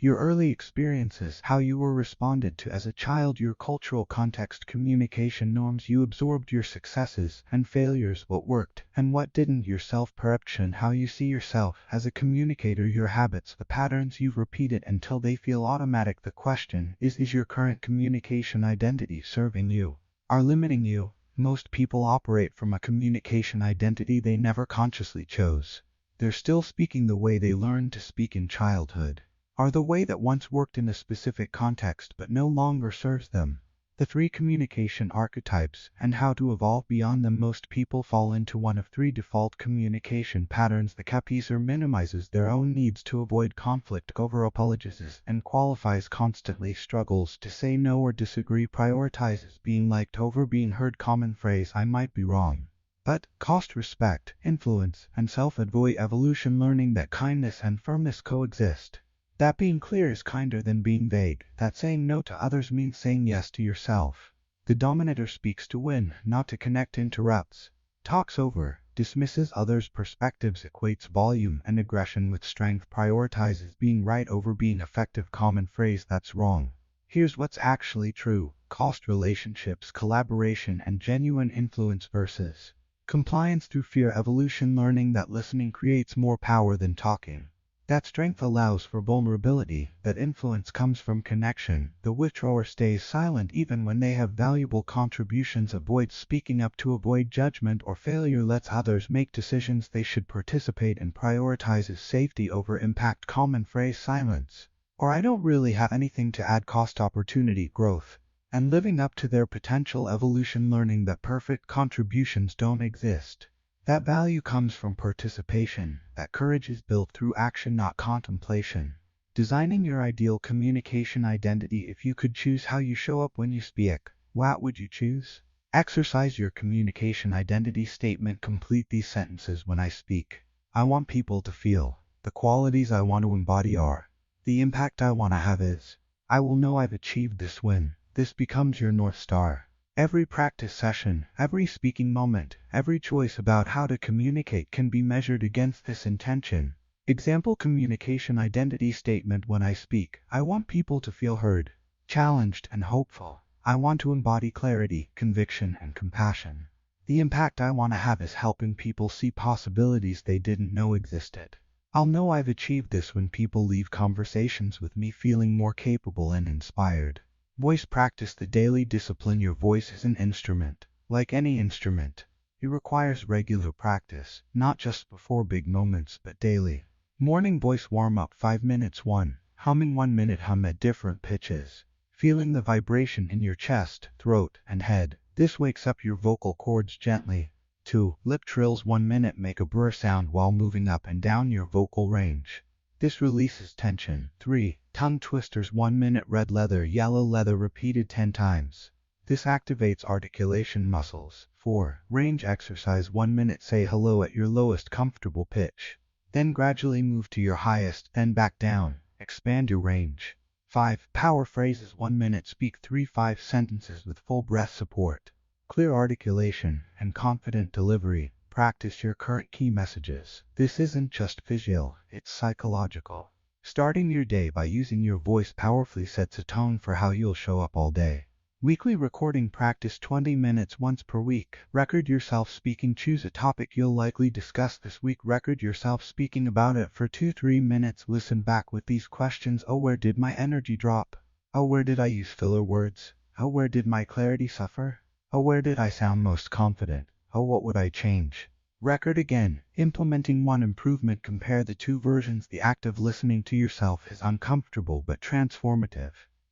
your early experiences, how you were responded to as a child, your cultural context, communication norms you absorbed, your successes and failures, what worked and what didn't, your self-perception, how you see yourself as a communicator, your habits, the patterns you've repeated until they feel automatic. The question is your current communication identity serving you or limiting you? Most people operate from a communication identity they never consciously chose. They're still speaking the way they learned to speak in childhood, or the way that once worked in a specific context but no longer serves them. The 3 communication archetypes and how to evolve beyond them. Most people fall into one of 3 default communication patterns. The capizer minimizes their own needs to avoid conflict, over-apologizes and qualifies constantly, struggles to say no or disagree, prioritizes being liked over being heard. Common phrase: I might be wrong, but cost respect, influence, and self-avoid. Evolution learning that kindness and firmness coexist. That being clear is kinder than being vague. That saying no to others means saying yes to yourself. The dominator speaks to win, not to connect, interrupts, talks over, dismisses others' perspectives, equates volume and aggression with strength, prioritizes being right over being effective. Common phrase: that's wrong. Here's what's actually true. Cost: relationships, collaboration, and genuine influence versus compliance through fear. Evolution learning that listening creates more power than talking. That strength allows for vulnerability, that influence comes from connection. The withdrawer stays silent even when they have valuable contributions, avoids speaking up to avoid judgment or failure, lets others make decisions they should participate in, prioritizes safety over impact. Common phrase: silence, or I don't really have anything to add. Cost: opportunity, growth, and living up to their potential. Evolution learning that perfect contributions don't exist. That value comes from participation, that courage is built through action, not contemplation. Designing your ideal communication identity: if you could choose how you show up when you speak, what would you choose? Exercise your communication identity statement. Complete these sentences: when I speak, I want people to feel. The qualities I want to embody are. The impact I want to have is. I will know I've achieved this when. This becomes your North Star. Every practice session, every speaking moment, every choice about how to communicate can be measured against this intention. Example communication identity statement: when I speak, I want people to feel heard, challenged, and hopeful. I want to embody clarity, conviction, and compassion. The impact I want to have is helping people see possibilities they didn't know existed. I'll know I've achieved this when people leave conversations with me feeling more capable and inspired. Voice practice: the daily discipline. Your voice is an instrument. Like any instrument, it requires regular practice, not just before big moments, but daily. Morning voice warm-up: 5 minutes. 1. Humming. 1 minute hum at different pitches, feeling the vibration in your chest, throat, and head. This wakes up your vocal cords gently. 2. Lip trills. 1 minute. Make a brr sound while moving up and down your vocal range. This releases tension. 3. Tongue twisters. 1 minute. Red leather, yellow leather, repeated 10 times. This activates articulation muscles. 4. Range exercise. 1 minute. Say hello at your lowest comfortable pitch. Then gradually move to your highest, then back down. Expand your range. 5. Power phrases. 1 minute. Speak 3-5 sentences with full breath support, clear articulation, and confident delivery. Practice your current key messages. This isn't just visual, it's psychological. Starting your day by using your voice powerfully sets a tone for how you'll show up all day. Weekly recording practice 20 minutes once per week. Record yourself speaking. Choose a topic you'll likely discuss this week. Record yourself speaking about it for 2-3 minutes. Listen back with these questions. Oh, where did my energy drop? Oh, where did I use filler words? Oh, where did my clarity suffer? Oh, where did I sound most confident? Oh, what would I change? Record again. Implementing one improvement. Compare the two versions. The act of listening to yourself is uncomfortable but transformative.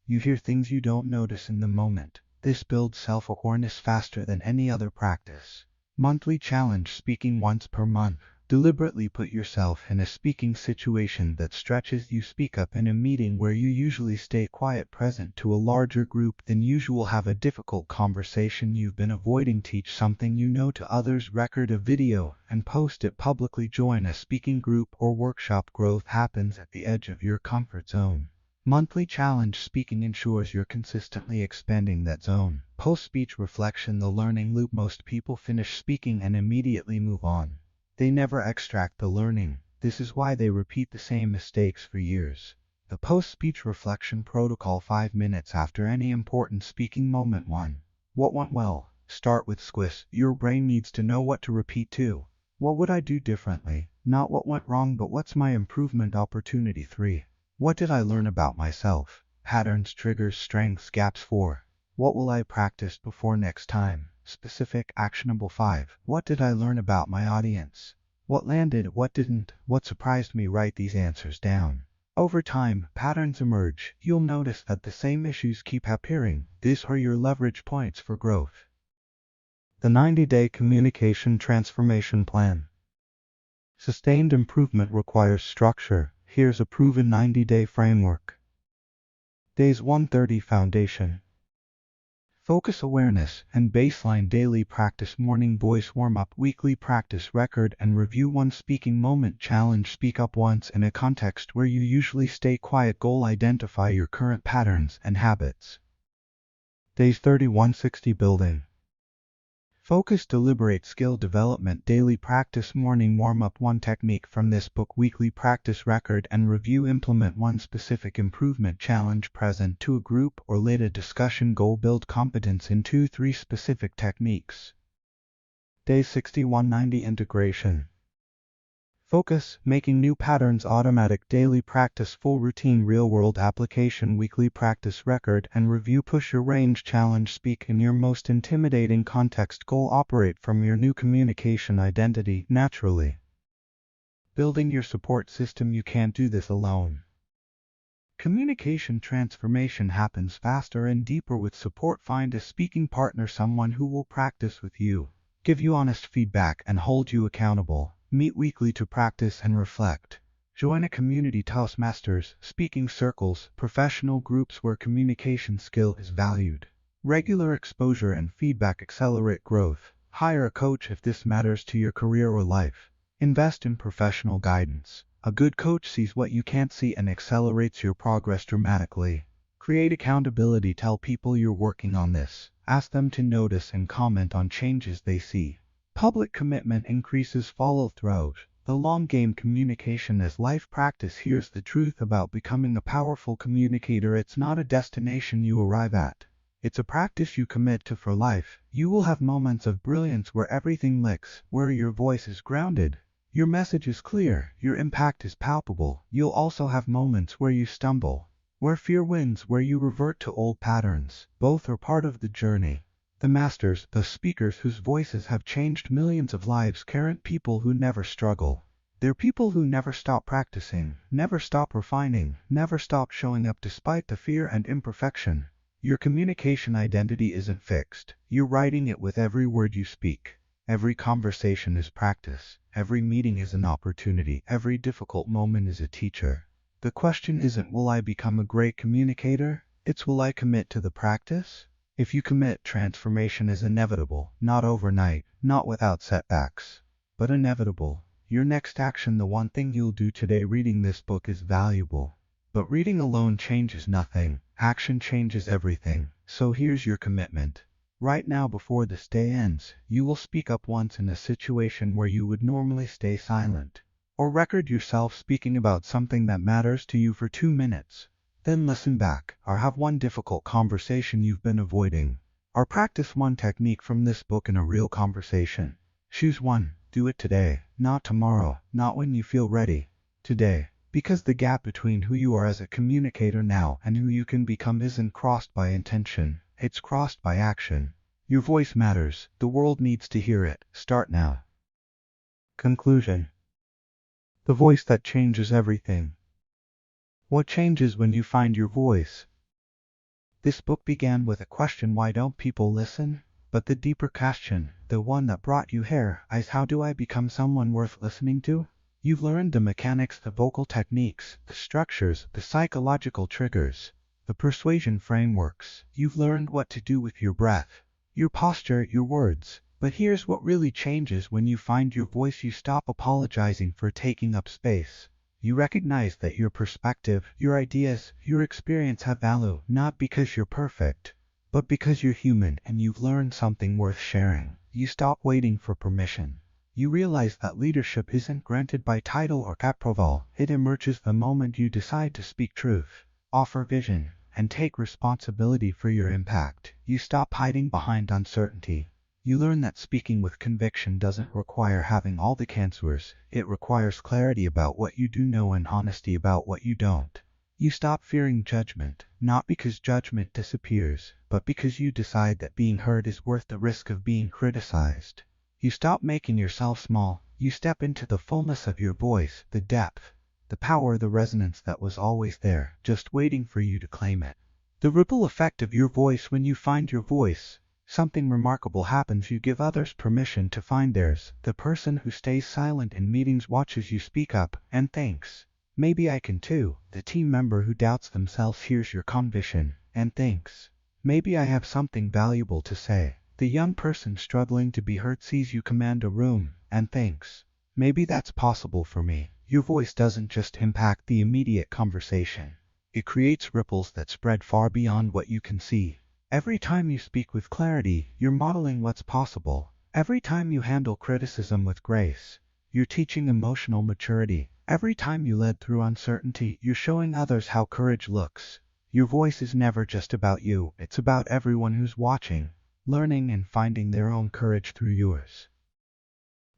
You hear things you don't notice in the moment. This builds self-awareness faster than any other practice. Monthly challenge. Speaking once per month. Deliberately put yourself in a speaking situation that stretches you. Speak up in a meeting where you usually stay quiet. Present to a larger group than usual. Have a difficult conversation you've been avoiding. Teach something you know to others. Record a video and post it publicly. Join a speaking group or workshop. Growth happens at the edge of your comfort zone. Monthly challenge. Speaking ensures you're consistently expanding that zone. Post-speech reflection. The learning loop. Most people finish speaking and immediately move on. They never extract the learning. This is why they repeat the same mistakes for years. The post-speech reflection protocol. 5 minutes after any important speaking moment. 1. What went well? Start with squish. Your brain needs to know what to repeat to. What would I do differently? Not what went wrong, but what's my improvement opportunity? 3. What did I learn about myself? Patterns, triggers, strengths, gaps. 4. What will I practice before next time? Specific, actionable. 5. What did I learn about my audience? What landed, what didn't, what surprised me? Write these answers down. Over time, patterns emerge. You'll notice that the same issues keep appearing. These are your leverage points for growth. The 90-day communication transformation plan. Sustained improvement requires structure. Here's a proven 90-day framework. Days 130. Foundation. Focus, awareness, and baseline. Daily practice. Morning voice warm-up. Weekly practice. Record and review one speaking moment. Challenge. Speak up once in a context where you usually stay quiet. Goal. Identify your current patterns and habits. Days 30-160. Building. Focus, deliberate, skill development. Daily practice. Morning warm-up. One technique from this book. Weekly practice. Record and review. Implement one specific improvement. Challenge. Present to a group or lead a discussion. Goal. Build competence in 2-3 specific techniques. Day 60-190. Integration. Focus, making new patterns automatic. Daily practice. Full routine. Real-world application. Weekly practice. Record and review. Push your range. Challenge. Speak in your most intimidating context. Goal. Operate from your new communication identity naturally. Building your support system. You can't do this alone. Communication transformation happens faster and deeper with support. Find a speaking partner, someone who will practice with you, give you honest feedback, and hold you accountable. Meet weekly to practice and reflect. Join a community. Toastmasters, speaking circles, professional groups where communication skill is valued. Regular exposure and feedback accelerate growth. Hire a coach if this matters to your career or life. Invest in professional guidance. A good coach sees what you can't see and accelerates your progress dramatically. Create accountability. Tell people you're working on this. Ask them to notice and comment on changes they see. Public commitment increases follow-through. The long game. Communication as life practice. Here's the truth about becoming a powerful communicator. It's not a destination you arrive at. It's a practice you commit to for life. You will have moments of brilliance where everything clicks, where your voice is grounded, your message is clear, your impact is palpable. You'll also have moments where you stumble, where fear wins, where you revert to old patterns. Both are part of the journey. The masters, the speakers whose voices have changed millions of lives, aren't people who never struggle. They're people who never stop practicing, never stop refining, never stop showing up despite the fear and imperfection. Your communication identity isn't fixed. You're writing it with every word you speak. Every conversation is practice. Every meeting is an opportunity. Every difficult moment is a teacher. The question isn't, will I become a great communicator? It's, will I commit to the practice? If you commit, transformation is inevitable. Not overnight, not without setbacks, but inevitable. Your next action, the one thing you'll do today. Reading this book is valuable, but reading alone changes nothing. Action changes everything. So here's your commitment. Right now, before this day ends, you will speak up once in a situation where you would normally stay silent. Or record yourself speaking about something that matters to you for 2 minutes. Then listen back, or have one difficult conversation you've been avoiding. Or practice one technique from this book in a real conversation. Choose one. Do it today, not tomorrow, not when you feel ready. Today. Because the gap between who you are as a communicator now and who you can become isn't crossed by intention, it's crossed by action. Your voice matters. The world needs to hear it. Start now. Conclusion. The voice that changes everything. What changes when you find your voice? This book began with a question: why don't people listen? But the deeper question, the one that brought you here, is how do I become someone worth listening to? You've learned the mechanics, the vocal techniques, the structures, the psychological triggers, the persuasion frameworks. You've learned what to do with your breath, your posture, your words. But here's what really changes when you find your voice. You stop apologizing for taking up space. You recognize that your perspective, your ideas, your experience have value, not because you're perfect, but because you're human and you've learned something worth sharing. You stop waiting for permission. You realize that leadership isn't granted by title or approval. It emerges the moment you decide to speak truth, offer vision, and take responsibility for your impact. You stop hiding behind uncertainty. You learn that speaking with conviction doesn't require having all the answers. It requires clarity about what you do know and honesty about what you don't. You stop fearing judgment, not because judgment disappears, but because you decide that being heard is worth the risk of being criticized. You stop making yourself small. You step into the fullness of your voice, the depth, the power, the resonance that was always there, just waiting for you to claim it. The ripple effect of your voice. When you find your voice, something remarkable happens. You give others permission to find theirs. The person who stays silent in meetings watches you speak up and thinks, maybe I can too. The team member who doubts themselves hears your conviction and thinks, maybe I have something valuable to say. The young person struggling to be heard sees you command a room and thinks, maybe that's possible for me. Your voice doesn't just impact the immediate conversation. It creates ripples that spread far beyond what you can see. Every time you speak with clarity, you're modeling what's possible. Every time you handle criticism with grace, you're teaching emotional maturity. Every time you lead through uncertainty, you're showing others how courage looks. Your voice is never just about you. It's about everyone who's watching, learning and finding their own courage through yours.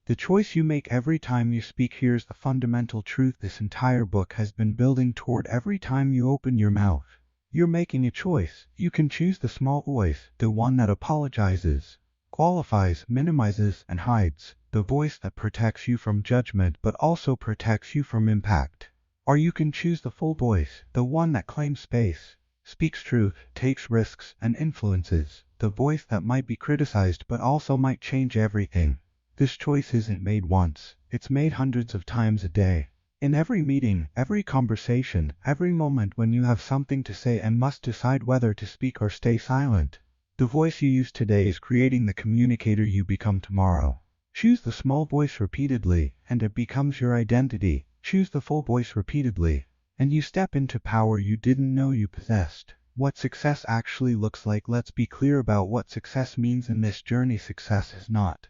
The choice you make every time you speak. Here's the fundamental truth this entire book has been building toward. Every time you open your mouth, you're making a choice. You can choose the small voice, the one that apologizes, qualifies, minimizes, and hides, the voice that protects you from judgment but also protects you from impact. Or you can choose the full voice, the one that claims space, speaks truth, takes risks, and influences, the voice that might be criticized but also might change everything. This choice isn't made once, it's made hundreds of times a day. In every meeting, every conversation, every moment when you have something to say and must decide whether to speak or stay silent, the voice you use today is creating the communicator you become tomorrow. Choose the small voice repeatedly, and it becomes your identity. Choose the full voice repeatedly, and you step into power you didn't know you possessed. What success actually looks like. Let's be clear about what success means in this journey. Success is not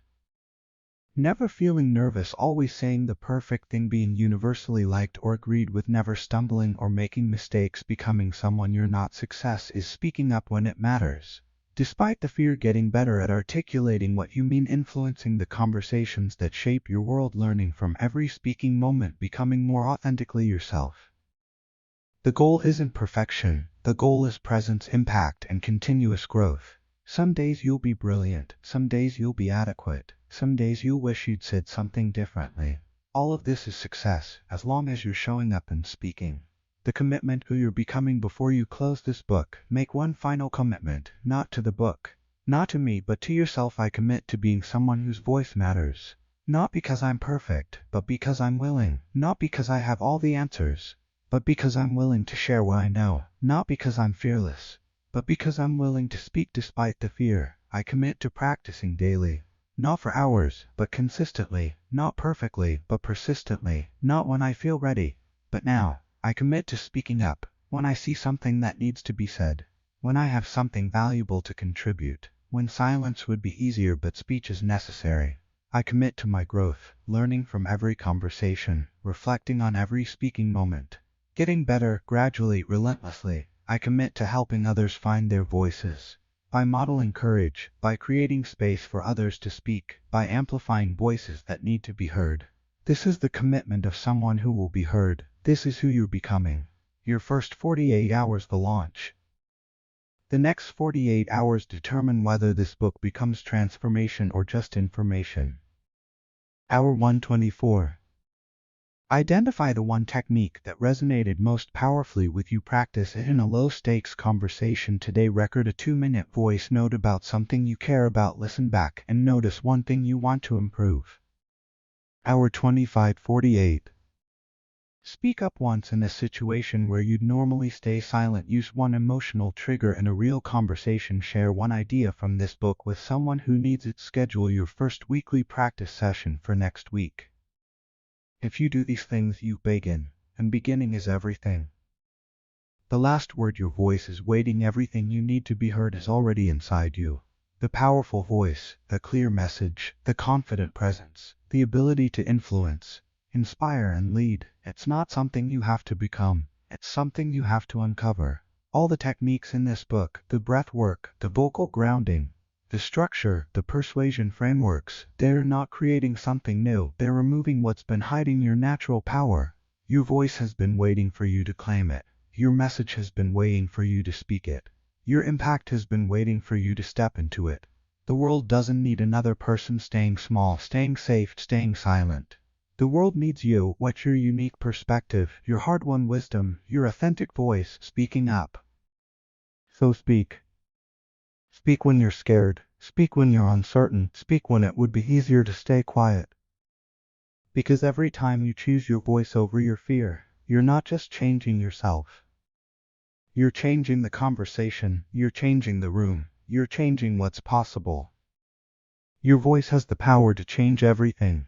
never feeling nervous, always saying the perfect thing, being universally liked or agreed with, never stumbling or making mistakes, becoming someone you're not. Success is speaking up when it matters, despite the fear, getting better at articulating what you mean, influencing the conversations that shape your world, learning from every speaking moment, becoming more authentically yourself. The goal isn't perfection, the goal is presence, impact, and continuous growth. Some days you'll be brilliant, some days you'll be adequate, some days you'll wish you'd said something differently. All of this is success, as long as you're showing up and speaking. The commitment who you're becoming. Before you close this book, make one final commitment, not to the book, not to me, but to yourself. I commit to being someone whose voice matters. Not because I'm perfect, but because I'm willing. Not because I have all the answers, but because I'm willing to share what I know. Not because I'm fearless, but because I'm willing to speak despite the fear. I commit to practicing daily. Not for hours, but consistently. Not perfectly, but persistently. Not when I feel ready, but now. I commit to speaking up when I see something that needs to be said, when I have something valuable to contribute, when silence would be easier but speech is necessary. I commit to my growth, learning from every conversation, reflecting on every speaking moment, Getting better, gradually, relentlessly. I commit to helping others find their voices. By modeling courage, by creating space for others to speak, by amplifying voices that need to be heard. This is the commitment of someone who will be heard. This is who you're becoming. Your first 48 hours the launch. The next 48 hours determine whether this book becomes transformation or just information. Hour 124. Identify the one technique that resonated most powerfully with you. Practice it in a low-stakes conversation today. Record a 2-minute voice note about something you care about. Listen back and notice one thing you want to improve. Hour 25:48. Speak up once in a situation where you'd normally stay silent. Use one emotional trigger in a real conversation. Share one idea from this book with someone who needs it. Schedule your first weekly practice session for next week. If you do these things, you begin, and beginning is everything. The last word, your voice is waiting. Everything you need to be heard is already inside you. The powerful voice, the clear message, the confident presence, the ability to influence, inspire and lead. It's not something you have to become, it's something you have to uncover. All the techniques in this book, the breath work, the vocal grounding, the structure, the persuasion frameworks, they're not creating something new, they're removing what's been hiding your natural power. Your voice has been waiting for you to claim it. Your message has been waiting for you to speak it. Your impact has been waiting for you to step into it. The world doesn't need another person staying small, staying safe, staying silent. The world needs you. What's your unique perspective, your hard-won wisdom, your authentic voice speaking up? So speak. Speak when you're scared. Speak when you're uncertain. Speak when it would be easier to stay quiet. Because every time you choose your voice over your fear, you're not just changing yourself. You're changing the conversation. You're changing the room. You're changing what's possible. Your voice has the power to change everything.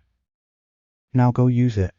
Now go use it.